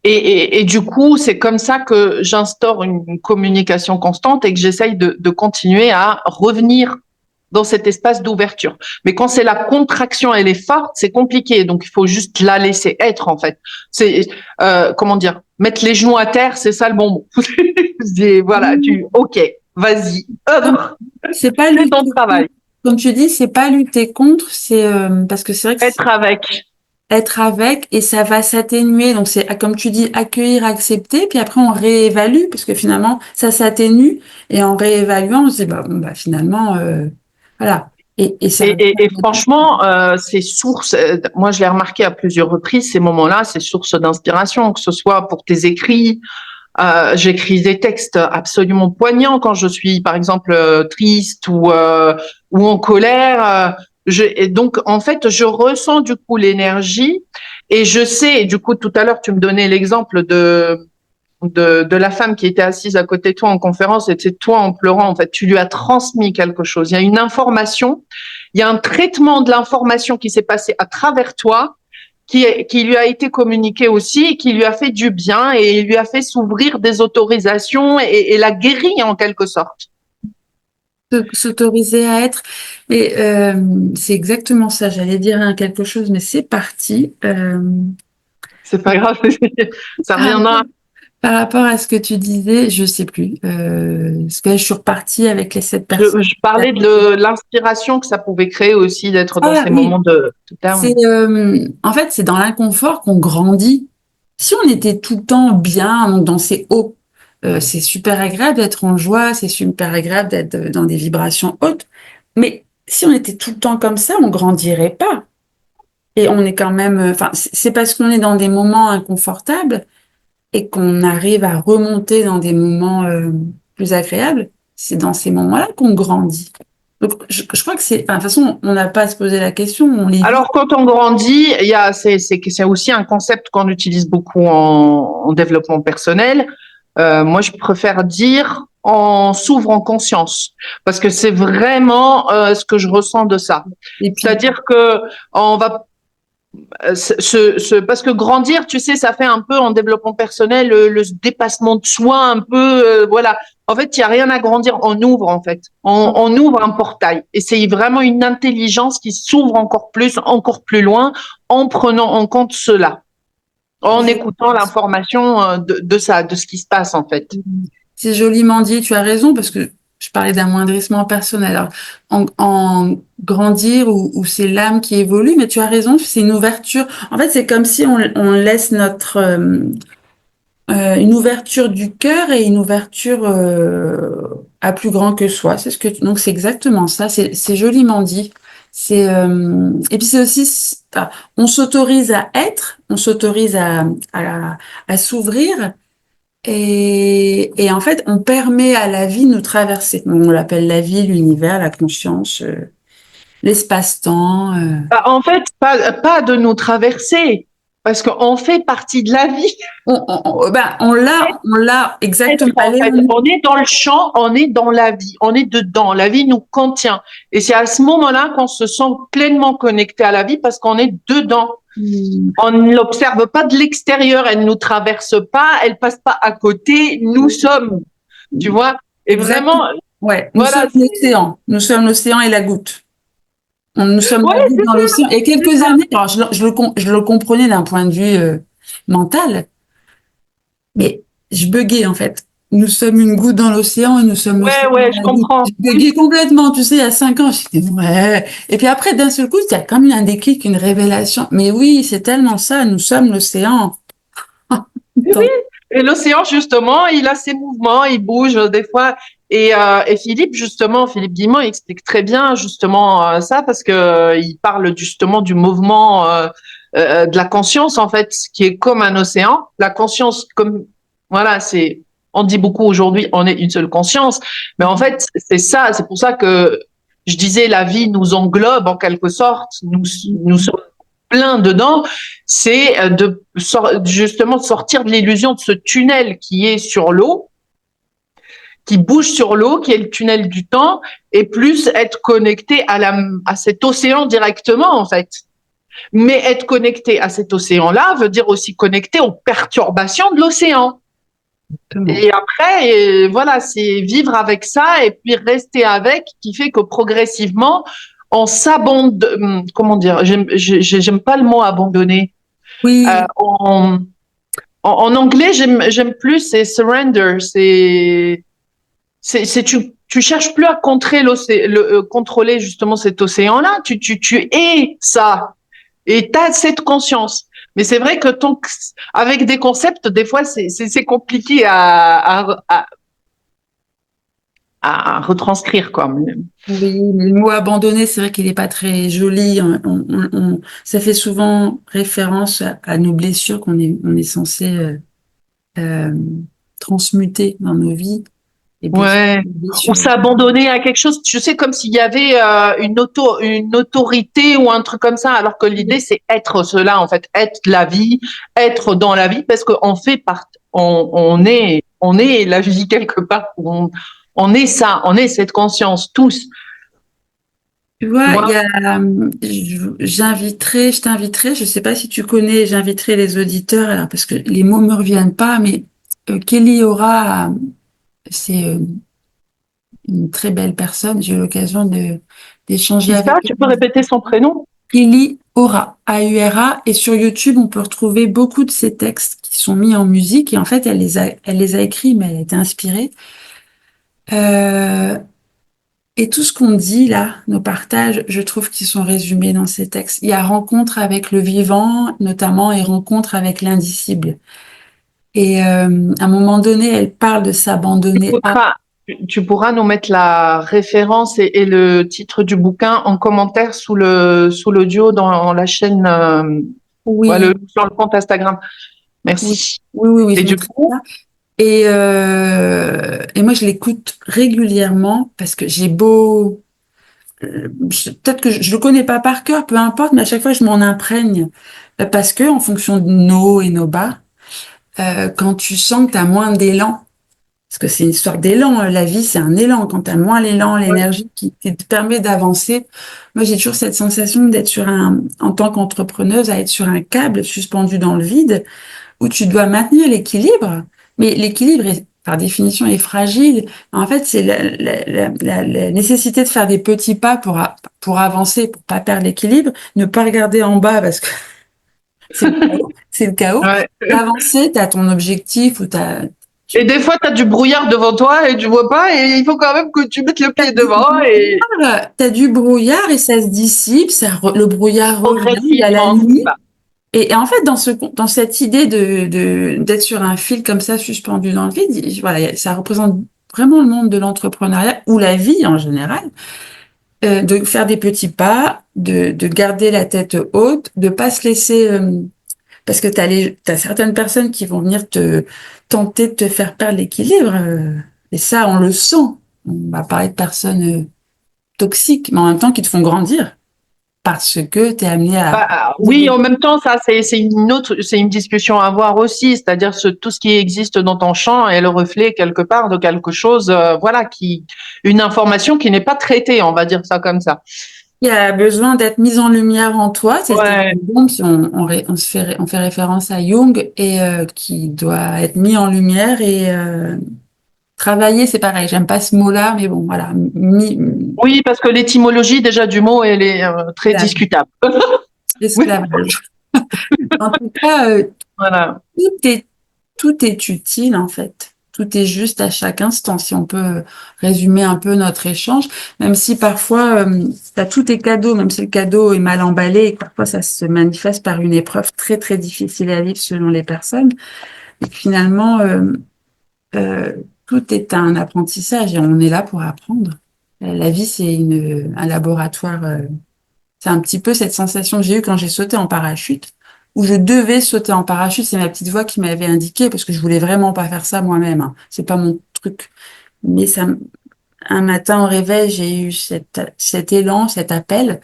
Et du coup, c'est comme ça que j'instaure une communication constante et que j'essaye de continuer à revenir dans cet espace d'ouverture. Mais quand c'est la contraction, elle est forte, c'est compliqué. Donc, il faut juste la laisser être, en fait. C'est, comment dire, mettre les genoux à terre, c'est ça le bon mot. Voilà, OK. vas-y, C'est pas fais lutter ton travail. comme tu dis, c'est pas lutter contre, c'est parce que c'est vrai que Être avec. être avec et ça va s'atténuer. Donc c'est comme tu dis, accueillir, accepter, puis après on réévalue parce que finalement ça s'atténue et en réévaluant on se dit bah, bon, bah finalement voilà et ça Et franchement, c'est source. Moi, je l'ai remarqué à plusieurs reprises. Ces moments-là, c'est source d'inspiration, que ce soit pour tes écrits. J'écris des textes absolument poignants quand je suis, par exemple, triste ou en colère. Et donc, en fait, je ressens du coup l'énergie et je sais. Et du coup, tout à l'heure, tu me donnais l'exemple de la femme qui était assise à côté de toi en conférence, et c'est toi en pleurant, en fait, tu lui as transmis quelque chose. Il y a une information, il y a un traitement de l'information qui s'est passé à travers toi, qui lui a été communiqué aussi, et qui lui a fait du bien et lui a fait s'ouvrir des autorisations et l'a guéri en quelque sorte. s'autoriser à être. Et c'est exactement ça. J'allais dire quelque chose, mais c'est parti. C'est pas grave, ça Par reviendra. par rapport à ce que tu disais, je sais plus. Parce que je suis repartie avec les 7 personnes. Je parlais de l'inspiration que ça pouvait créer aussi d'être dans Ah ces oui, moments de c'est terme. en fait c'est dans l'inconfort qu'on grandit. Si on était tout le temps bien, donc dans ces hauts, c'est super agréable d'être en joie, c'est super agréable d'être dans des vibrations hautes. Mais si on était tout le temps comme ça, on grandirait pas. Et on est quand même, enfin, c'est parce qu'on est dans des moments inconfortables et qu'on arrive à remonter dans des moments plus agréables. C'est dans ces moments-là qu'on grandit. Donc, je crois que c'est, enfin, de toute façon, on n'a pas à se poser la question, on les vit. Alors, quand on grandit, c'est aussi un concept qu'on utilise beaucoup en développement personnel. Moi, je préfère dire on s'ouvre en conscience parce que c'est vraiment ce que je ressens de ça. Et puis, C'est-à-dire que on va parce que grandir, tu sais, ça fait un peu en développement personnel le dépassement de soi, un peu, voilà. En fait, il y a rien à grandir, on ouvre en fait, on ouvre un portail, et c'est vraiment une intelligence qui s'ouvre encore plus, encore plus loin, en prenant en compte cela, en écoutant l'information de ça, de ce qui se passe en fait. c'est joliment dit, tu as raison, parce que je parlais d'amoindrissement personnel. Alors, en grandir ou c'est l'âme qui évolue, mais tu as raison, c'est une ouverture. En fait, c'est comme si on laisse notre une ouverture du cœur et une ouverture à plus grand que soi. C'est ce que donc c'est exactement ça. C'est joliment dit. C'est et puis c'est aussi on s'autorise à être, on s'autorise à s'ouvrir. Et en fait, on permet à la vie de nous traverser. On l'appelle la vie, l'univers, la conscience, l'espace-temps. Bah, en fait, pas de nous traverser, parce qu'on fait partie de la vie. Ben, on l'a Être, exactement. en fait. On est dans le champ, on est dans la vie, on est dedans. La vie nous contient. Et c'est à ce moment-là qu'on se sent pleinement connecté à la vie parce qu'on est dedans. On ne l'observe pas de l'extérieur, elle ne nous traverse pas, elle passe pas à côté, nous sommes, tu vois. Et Exactement. vraiment, Ouais, nous voilà. sommes l'océan. Nous sommes l'océan et la goutte. Nous sommes la Ouais, goutte dans l'océan. Et quelques années, alors je le comprenais d'un point de vue mental, mais je buguais en fait. Nous sommes une goutte dans l'océan et nous sommes l'océan ouais, et je la goutte. comprends. Je buguais complètement, tu sais, il y a 5 ans, je disais ouais. Et puis après, d'un seul coup, il y a comme un déclic, une révélation. Mais oui, c'est tellement ça, nous sommes l'océan. Oui, oui. Et l'océan, justement, il a ses mouvements, il bouge des fois. Et Philippe, justement, Philippe Guimont, il explique très bien justement ça parce que il parle justement du mouvement de la conscience, en fait, qui est comme un océan. La conscience, comme voilà, on dit beaucoup aujourd'hui, on est une seule conscience, mais en fait, c'est ça. C'est pour ça que je disais, la vie nous englobe en quelque sorte. Nous sommes plein dedans, c'est justement de sortir de l'illusion de ce tunnel qui est sur l'eau, qui bouge sur l'eau, qui est le tunnel du temps, et plus être connecté à cet océan directement, en fait. Mais être connecté à cet océan-là veut dire aussi connecté aux perturbations de l'océan. Et après, voilà, c'est vivre avec ça et puis rester avec, qui fait que progressivement, on s'abandonne. Comment dire? J'aime pas le mot abandonner. Oui, En anglais, j'aime plus, c'est surrender. tu cherches plus à contrôler justement cet océan-là. Tu es ça. Et tu as cette conscience. Mais c'est vrai que avec des concepts, des fois, c'est compliqué à retranscrire, quoi. Oui, mais le mot abandonné, c'est vrai qu'il n'est pas très joli. Ça fait souvent référence à nos blessures on est censé euh, transmuter dans nos vies. Les blessures, Ouais. les Ou blessures. s'abandonner à quelque chose, tu sais, comme s'il y avait une autorité ou un truc comme ça, alors que l'idée, c'est être cela, en fait, être la vie, être dans la vie, parce qu'on fait partie, on est la vie quelque part. On est ça, on est cette conscience, tous. Tu vois, il Moi, y a, je t'inviterai, je sais pas si tu connais, j'inviterai les auditeurs, alors, parce que les mots me reviennent pas, mais Kelly Aura, c'est une très belle personne. J'ai eu l'occasion d'échanger qui ça, avec tu peux elle. répéter son prénom? Kelly Aura, A-U-R-A, et sur YouTube, on peut retrouver beaucoup de ses textes qui sont mis en musique, et en fait, elle les a écrits, mais elle a été inspirée. Euh, Et tout ce qu'on dit là, nos partages, je trouve qu'ils sont résumés dans ces textes. Il y a rencontre avec le vivant, notamment, et rencontre avec l'indicible. Et à un moment donné, elle parle de s'abandonner à. Tu pourras nous mettre la référence et le titre du bouquin en commentaire sous l'audio dans la chaîne, Oui, sur le compte Instagram. oui, Merci. oui, Et je du mettrai coup, ça. Et moi, je l'écoute régulièrement parce que j'ai beau. Peut-être que je le connais pas par cœur, peu importe, mais à chaque fois, je m'en imprègne. Parce que, en fonction de nos hauts et nos bas, quand tu sens que tu as moins d'élan, parce que c'est une histoire d'élan, la vie c'est un élan, quand tu as moins l'élan, l'énergie qui te permet d'avancer. Moi j'ai toujours cette sensation d'être en tant qu'entrepreneuse, à être sur un câble suspendu dans le vide, où tu dois maintenir l'équilibre, mais l'équilibre par définition est fragile. En fait, c'est la nécessité de faire des petits pas pour avancer, pour pas perdre l'équilibre, ne pas regarder en bas parce que c'est le chaos, c'est le chaos. ouais. D'avancer, tu as ton objectif ou Et des fois, tu as du brouillard devant toi et tu vois pas, et il faut quand même que tu mettes le pied devant et t'as du brouillard et ça se dissipe, le brouillard revient, il y a la progressivement, c'est nuit. ça. Et en fait, dans cette idée d'être sur un fil comme ça, suspendu dans le vide, voilà, ça représente vraiment le monde de l'entrepreneuriat ou la vie en général, de faire des petits pas, de garder la tête haute, de pas se laisser, parce que t'as certaines personnes qui vont venir te tenter de te faire perdre l'équilibre, et ça, on le sent. On va parler de personnes toxiques, mais en même temps qui te font grandir parce que tu es amené à poser Oui, des. en même temps, ça, c'est une discussion à avoir aussi, c'est-à-dire tout ce qui existe dans ton champ est le reflet quelque part de quelque chose, voilà, une information qui n'est pas traitée, on va dire ça comme ça. Il y a besoin d'être mise en lumière en toi. C'est Ouais. Jung, si on fait référence à Jung et qui doit être mis en lumière et travailler, c'est pareil. J'aime pas ce mot-là, mais bon, voilà. Oui, parce que l'étymologie déjà du mot, elle est très discutable. Oui, Esclavage. En tout cas, voilà. tout est, tout est utile en fait. Tout est juste à chaque instant. Si on peut résumer un peu notre échange, même si parfois tout est cadeau, même si le cadeau est mal emballé, et que parfois ça se manifeste par une épreuve très très difficile à vivre selon les personnes. Et que finalement, euh, tout est un apprentissage et on est là pour apprendre. La vie, c'est un laboratoire. C'est un petit peu cette sensation que j'ai eue quand j'ai sauté en parachute, où je devais sauter en parachute. C'est ma petite voix qui m'avait indiqué parce que je voulais vraiment pas faire ça moi-même, hein. C'est pas mon truc. Mais un matin au réveil, j'ai eu cet élan, cet appel,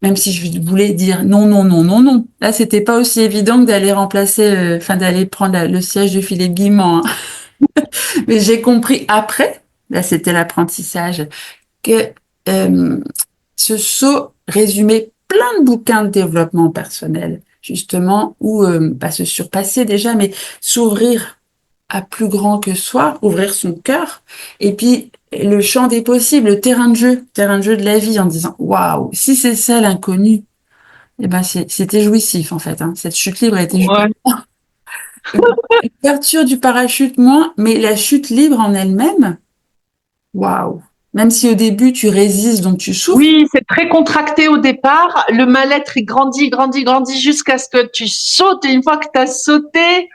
même si je voulais dire non, non, non, non, non. Là, c'était pas aussi évident que d'aller remplacer, d'aller prendre le siège de Philippe Guimand, hein. Mais j'ai compris après, là, c'était l'apprentissage, que euh, ce saut résumait plein de bouquins de développement personnel, justement, où pas se surpasser déjà, mais s'ouvrir à plus grand que soi, ouvrir son cœur, et puis le champ des possibles, le terrain de jeu de la vie, en disant waouh, si c'est ça l'inconnu, eh ben c'était jouissif en fait, hein. Cette chute libre était Ouais. l'ouverture du parachute moins, mais la chute libre en elle-même. Waouh. Même si au début tu résistes, donc tu souffres. Oui, c'est très contracté au départ. Le mal-être, il grandit, grandit, grandit jusqu'à ce que tu sautes. Et une fois que tu as sauté,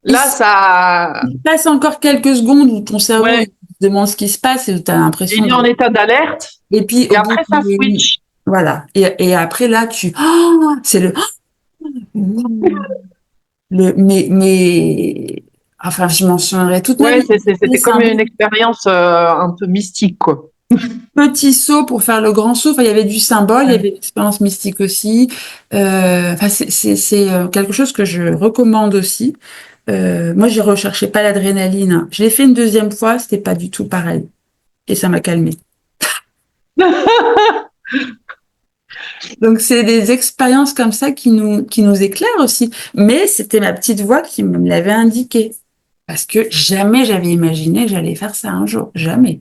Et là, ça, il passe encore quelques secondes où ton cerveau il ouais, se demande ce qui se passe et tu as l'impression il est de... en état d'alerte. Et puis Et au bout après, ça de... switch. Voilà. Et après là, tu... Oh, c'est le... Mais... Enfin, je m'en souviendrai toute ma Ouais, vie. c'était C'est comme un une expérience un peu mystique, quoi. petit saut pour faire le grand saut. Enfin, il y avait du symbole, il y avait l'expérience mystique aussi. Enfin, c'est quelque chose que je recommande aussi. Moi, je recherchais pas l'adrénaline, hein. Je l'ai fait une deuxième fois, c'était pas du tout pareil. Et ça m'a calmé. Donc, c'est des expériences comme ça qui nous éclairent aussi. Mais c'était ma petite voix qui me l'avait indiqué. Parce que jamais j'avais imaginé que j'allais faire ça un jour. Jamais.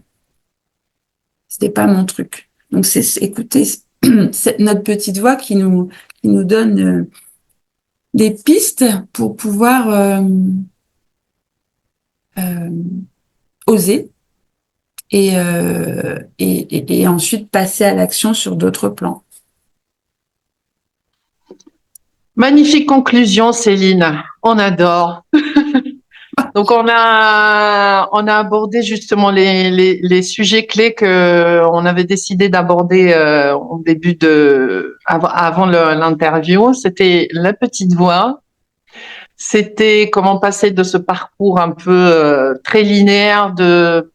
C'était pas mon truc. Donc, écoutez, c'est notre petite voix qui nous donne des pistes pour pouvoir euh, oser et ensuite passer à l'action sur d'autres plans. Magnifique conclusion, Céline. On adore. Donc, on a abordé justement les sujets clés que on avait décidé d'aborder au début avant l'interview. C'était la petite voix. C'était comment passer de ce parcours un peu très linéaire de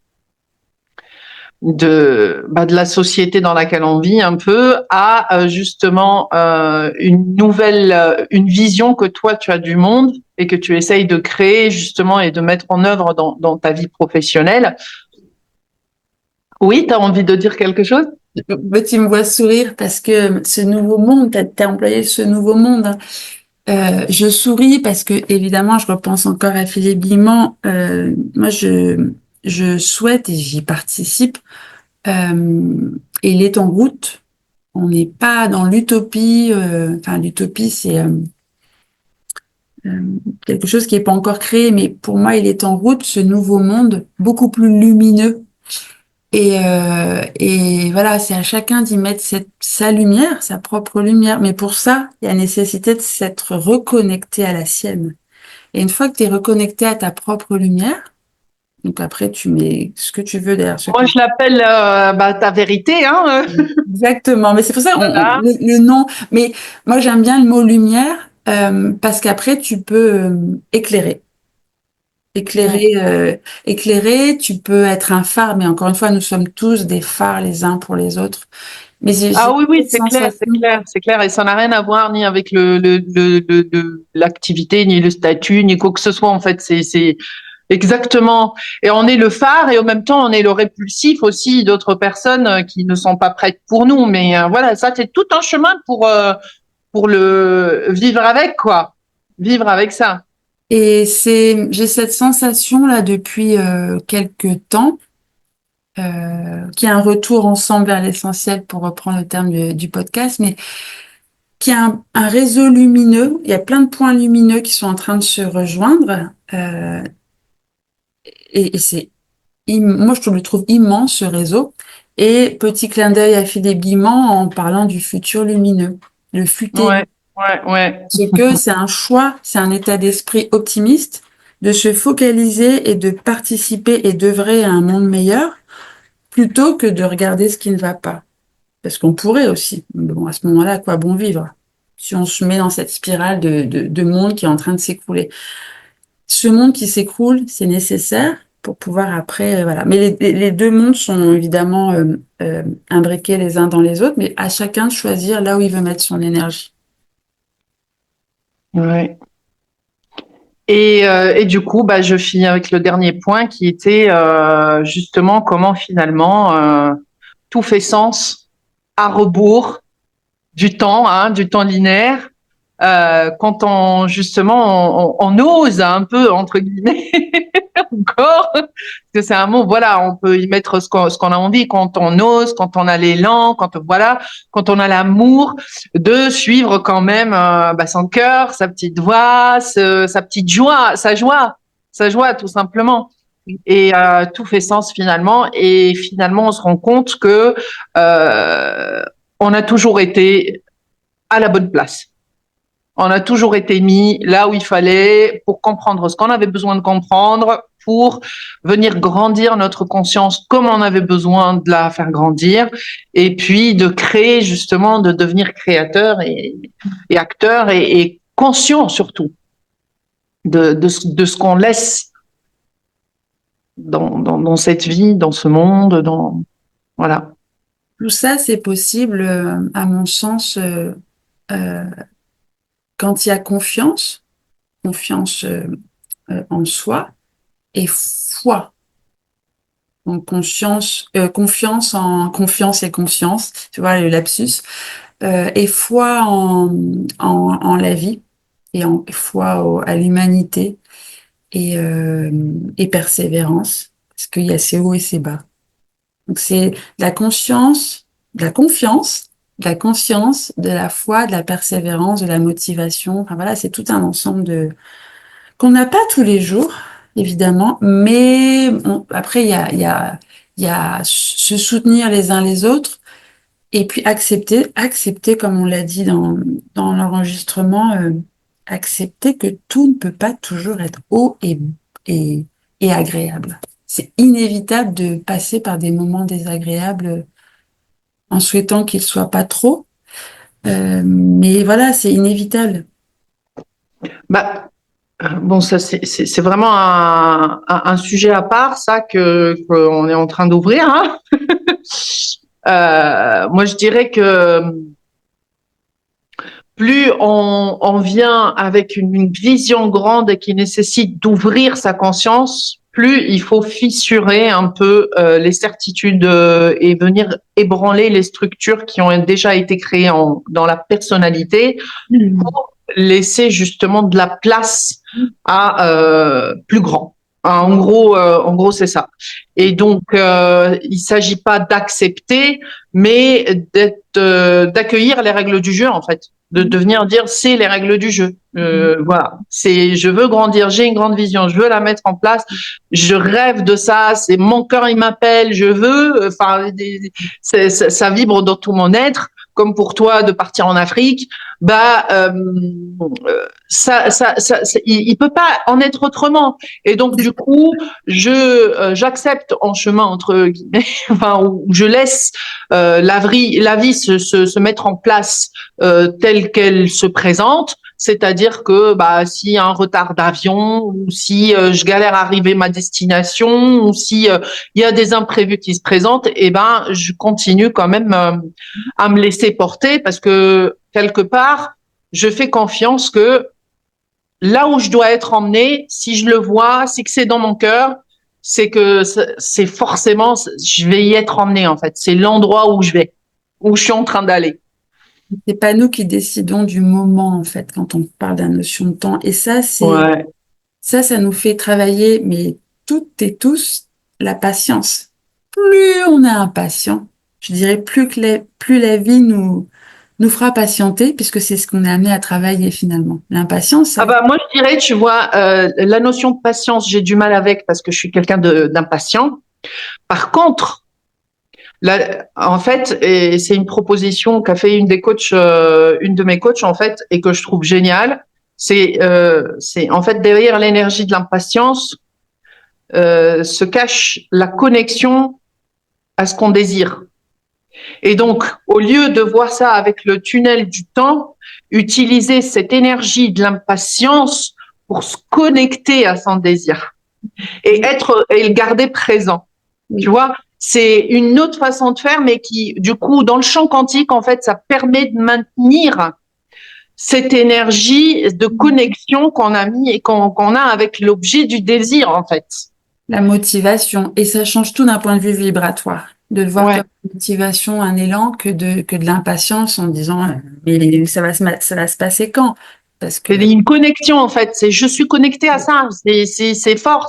la société dans laquelle on vit un peu à justement une vision que toi tu as du monde et que tu essayes de créer justement et de mettre en œuvre dans ta vie professionnelle. Oui, tu as envie de dire quelque chose? Tu me vois sourire parce que ce nouveau monde, t'as employé ce nouveau monde, hein. Je souris parce que évidemment, je repense encore à Philippe Guimand. Moi, je souhaite et j'y participe. Et il est en route. On n'est pas dans l'utopie. Enfin, l'utopie, c'est euh, quelque chose qui n'est pas encore créé, mais pour moi, il est en route, ce nouveau monde, beaucoup plus lumineux. Et voilà, c'est à chacun d'y mettre sa lumière, sa propre lumière. Mais pour ça, il y a nécessité de s'être reconnecté à la sienne. Et une fois que tu es reconnecté à ta propre lumière, donc après, tu mets ce que tu veux derrière ce Moi, que... je l'appelle ta vérité, hein. Exactement. Mais c'est pour ça, Voilà. le nom. Mais moi, j'aime bien le mot lumière, parce qu'après, tu peux éclairer. Mm. Éclairer, tu peux être un phare, mais encore une fois, nous sommes tous des phares les uns pour les autres. Mais Ah j'ai oui, oui, cette sensation. c'est clair, et ça n'a rien à voir ni avec l'activité, ni le statut, ni quoi que ce soit. En fait, c'est exactement. Et on est le phare, et en même temps, on est le répulsif aussi d'autres personnes qui ne sont pas prêtes pour nous. Mais voilà, ça, c'est tout un chemin pour le vivre avec, quoi. Vivre avec ça. Et j'ai cette sensation là depuis quelques temps, qu'il y a un retour ensemble vers l'essentiel pour reprendre le terme du podcast, mais qu'il y a un réseau lumineux. Il y a plein de points lumineux qui sont en train de se rejoindre, et c'est moi je le trouve immense ce réseau. Et petit clin d'œil à Philippe Guimand en parlant du futur lumineux, le futé. Ouais, ouais, ouais. C'est que c'est un choix, c'est un état d'esprit optimiste de se focaliser et de participer et d'œuvrer à un monde meilleur plutôt que de regarder ce qui ne va pas. Parce qu'on pourrait aussi. Mais bon, à ce moment-là, à quoi bon vivre? Si on se met dans cette spirale de monde qui est en train de s'écrouler. Ce monde qui s'écroule, c'est nécessaire pour pouvoir après, voilà. Mais les deux mondes sont évidemment imbriqués les uns dans les autres, mais à chacun de choisir là où il veut mettre son énergie. Ouais. Et du coup, bah, je finis avec le dernier point qui était justement comment finalement tout fait sens à rebours du temps linéaire, quand on justement on ose un peu entre guillemets encore, parce que c'est un mot, voilà, on peut y mettre ce qu'on a envie, quand on ose, quand on a l'élan, quand on a l'amour de suivre quand même son cœur, sa petite voix, sa petite joie, sa joie tout simplement. Et tout fait sens finalement. Et finalement, on se rend compte que on a toujours été à la bonne place. On a toujours été mis là où il fallait pour comprendre ce qu'on avait besoin de comprendre, pour venir grandir notre conscience comme on avait besoin de la faire grandir, et puis de créer justement, de devenir créateur et acteur et conscient surtout de ce qu'on laisse dans cette vie, dans ce monde, voilà. Tout ça, c'est possible, à mon sens, euh, quand il y a confiance en soi et foi. Donc confiance et conscience, tu vois, le lapsus, et foi en la vie et foi à l'humanité et persévérance, parce qu'il y a ses hauts et ses bas. Donc c'est la conscience, de la confiance, de la conscience, de la foi, de la persévérance, de la motivation. Enfin voilà, c'est tout un ensemble qu'on n'a pas tous les jours, évidemment, mais après il y a se soutenir les uns les autres et puis accepter comme on l'a dit dans l'enregistrement, accepter que tout ne peut pas toujours être haut et agréable. C'est inévitable de passer par des moments désagréables en souhaitant qu'ils soient pas trop, mais voilà, c'est inévitable. Bah, bon, ça c'est vraiment un sujet à part, ça qu'on est en train d'ouvrir. Hein. Moi, je dirais que plus on vient avec une vision grande et qui nécessite d'ouvrir sa conscience, plus il faut fissurer un peu les certitudes et venir ébranler les structures qui ont déjà été créées dans la personnalité pour laisser justement de la place à plus grand. En gros, c'est ça. Et donc, il s'agit pas d'accepter, mais d'accueillir les règles du jeu, en fait, de venir dire c'est les règles du jeu. Voilà, je veux grandir, j'ai une grande vision, je veux la mettre en place, je rêve de ça, c'est mon cœur il m'appelle, je veux, enfin, ça vibre dans tout mon être. Comme pour toi de partir en Afrique, il peut pas en être autrement. Et donc du coup, j'accepte en chemin entre guillemets, enfin, où je laisse la vie se mettre en place telle qu'elle se présente. C'est-à-dire que s'il y a un retard d'avion ou si je galère à arriver à ma destination ou si il y a des imprévus qui se présentent, je continue quand même à me laisser porter parce que quelque part, je fais confiance que là où je dois être emmenée, si je le vois, si que c'est dans mon cœur, c'est que c'est forcément, je vais y être emmenée en fait. C'est l'endroit où je vais, où je suis en train d'aller. C'est pas nous qui décidons du moment, en fait, quand on parle de la notion de temps. Et ça, Ouais. ça nous fait travailler, mais toutes et tous, la patience. Plus on est impatient, je dirais plus la vie nous fera patienter, puisque c'est ce qu'on est amené à travailler finalement. L'impatience, ça. Moi je dirais, tu vois, la notion de patience, j'ai du mal avec parce que je suis quelqu'un d'impatient. Par contre, en fait, et c'est une proposition qu'a fait une de mes coachs en fait, et que je trouve géniale. C'est en fait derrière l'énergie de l'impatience se cache la connexion à ce qu'on désire. Et donc, au lieu de voir ça avec le tunnel du temps, utiliser cette énergie de l'impatience pour se connecter à son désir et le garder présent. Tu vois, c'est une autre façon de faire, mais qui, du coup, dans le champ quantique, en fait, ça permet de maintenir cette énergie de connexion qu'on a mis et qu'on a avec l'objet du désir, en fait. La motivation. Et ça change tout d'un point de vue vibratoire. De le voir comme une motivation, un élan, que de l'impatience en disant, mais ça va se passer quand? Parce que... C'est une connexion, en fait. Je suis connectée à ça. C'est fort.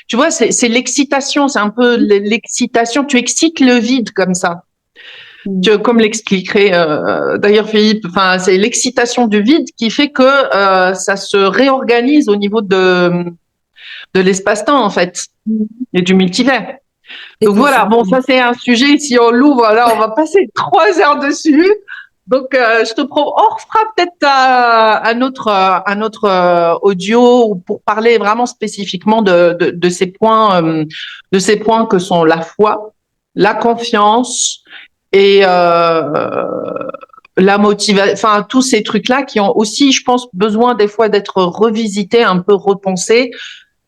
Tu vois, c'est l'excitation. C'est un peu l'excitation. Tu excites le vide comme ça. Comme l'expliquerait d'ailleurs Philippe, enfin, c'est l'excitation du vide qui fait que ça se réorganise au niveau de de l'espace-temps, en fait, et du multivers. Donc Et voilà, bon, ça c'est un sujet, si on l'ouvre, là, on va passer 3 heures dessus. Donc, je te on refera peut-être un autre audio pour parler vraiment spécifiquement de ces points que sont la foi, la confiance et la motivation, enfin tous ces trucs-là qui ont aussi, je pense, besoin des fois d'être revisités, un peu repensés,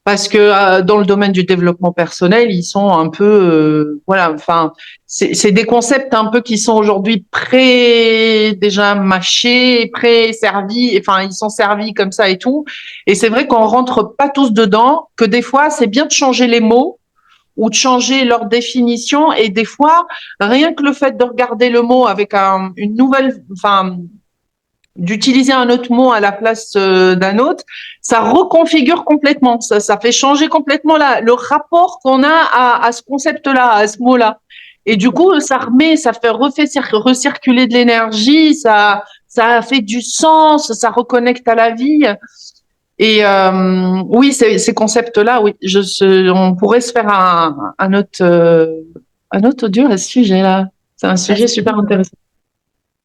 parce que dans le domaine du développement personnel, ils sont un peu, voilà, enfin, c'est des concepts un peu qui sont aujourd'hui déjà mâchés, pré-servis, enfin, ils sont servis comme ça et tout. Et c'est vrai qu'on rentre pas tous dedans, que des fois, c'est bien de changer les mots ou de changer leur définition. Et des fois, rien que le fait de regarder le mot avec une nouvelle, enfin, d'utiliser un autre mot à la place d'un autre, ça reconfigure complètement. Ça fait changer complètement le rapport qu'on a à ce concept-là, à ce mot-là. Et du coup, ça fait recirculer de l'énergie, ça fait du sens, ça reconnecte à la vie. Et oui, ces concepts-là, oui, on pourrait se faire un autre audio à ce sujet-là. C'est un sujet super intéressant.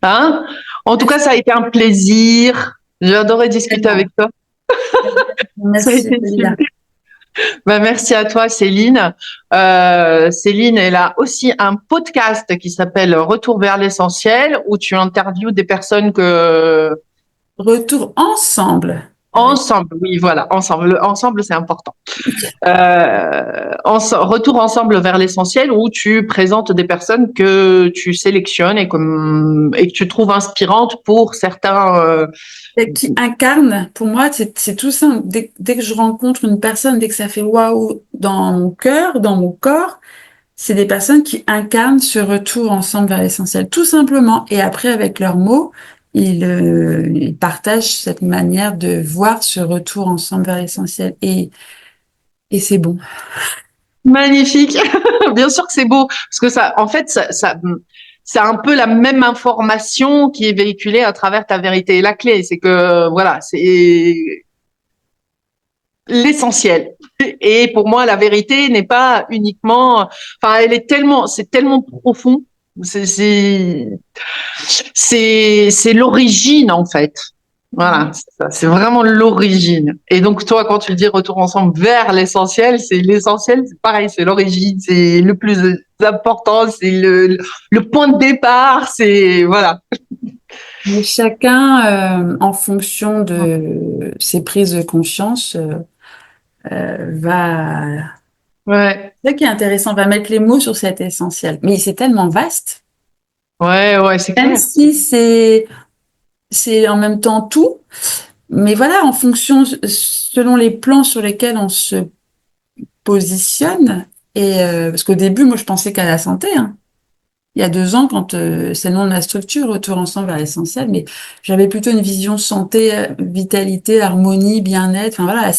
Hein? En tout cas, ça a été un plaisir. J'ai adoré discuter avec toi. Ça a merci, été Dalila. super. Ben, merci à toi, Céline. Céline, elle a aussi un podcast qui s'appelle Retour vers l'essentiel, où tu interviews des personnes Retour ensemble. ensemble, oui, voilà, ensemble, c'est important. Retour ensemble vers l'essentiel, où tu présentes des personnes que tu sélectionnes et que tu trouves inspirantes pour certains. Qui incarne, pour moi, c'est tout simple. Dès que je rencontre une personne, dès que ça fait waouh dans mon cœur, dans mon corps, c'est des personnes qui incarnent ce retour ensemble vers l'essentiel, tout simplement. Et après, avec leurs mots, ils partagent cette manière de voir ce retour ensemble vers l'essentiel. Et c'est bon. Magnifique. Bien sûr que c'est beau, parce que ça, en fait, c'est un peu la même information qui est véhiculée à travers ta vérité. Et la clé, c'est que, voilà, c'est l'essentiel. Et pour moi, la vérité n'est pas uniquement, enfin, c'est tellement profond. C'est l'origine, en fait. Voilà, c'est vraiment l'origine. Et donc, toi, quand tu dis retour ensemble vers l'essentiel, c'est pareil, c'est l'origine, c'est le plus important, c'est le point de départ, voilà. Mais chacun, en fonction de ses prises de conscience, va. Ouais, C'est ça qui est intéressant, va mettre les mots sur cet essentiel. Mais c'est tellement vaste, ouais, c'est même clair. si c'est en même temps tout. Mais voilà, en fonction, selon les plans sur lesquels on se positionne, et parce qu'au début, moi, je pensais qu'à la santé, hein. Il y a 2 ans, quand c'est le nom de la structure, Retour ensemble vers l'essentiel, mais j'avais plutôt une vision santé, vitalité, harmonie, bien-être, enfin voilà.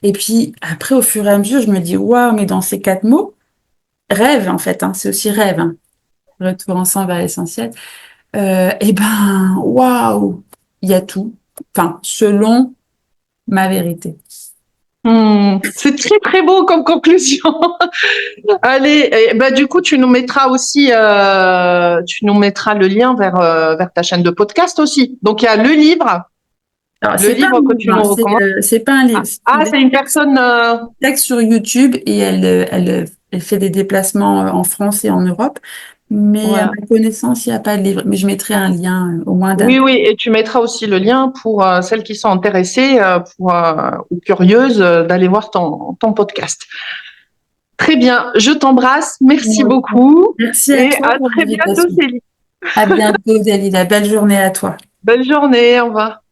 Et puis après, au fur et à mesure, je me dis, waouh, mais dans ces 4 mots, rêve en fait, hein, c'est aussi rêve, hein, Retour ensemble vers l'essentiel. Et ben, waouh, il y a tout. Enfin, selon ma vérité. C'est très très beau comme conclusion. Allez, bah du coup tu nous mettras aussi, tu nous mettras le lien vers ta chaîne de podcast aussi. Donc il y a le livre, Alors, le c'est pas livre un que tu livre, nous hein, recommandes. c'est pas un livre. C'est une personne. Texte sur YouTube et elle fait des déplacements en France et en Europe. Mais à Voilà. ma connaissance, il n'y a pas de livre. Mais je mettrai un lien au moins d'un. Oui, oui, et tu mettras aussi le lien pour celles qui sont intéressées ou curieuses d'aller voir ton podcast. Très bien, je t'embrasse, merci beaucoup Merci à et toi à pour très bientôt, l'invitation. Céline. À bientôt, Dalila. Belle journée à toi. Bonne journée, au revoir.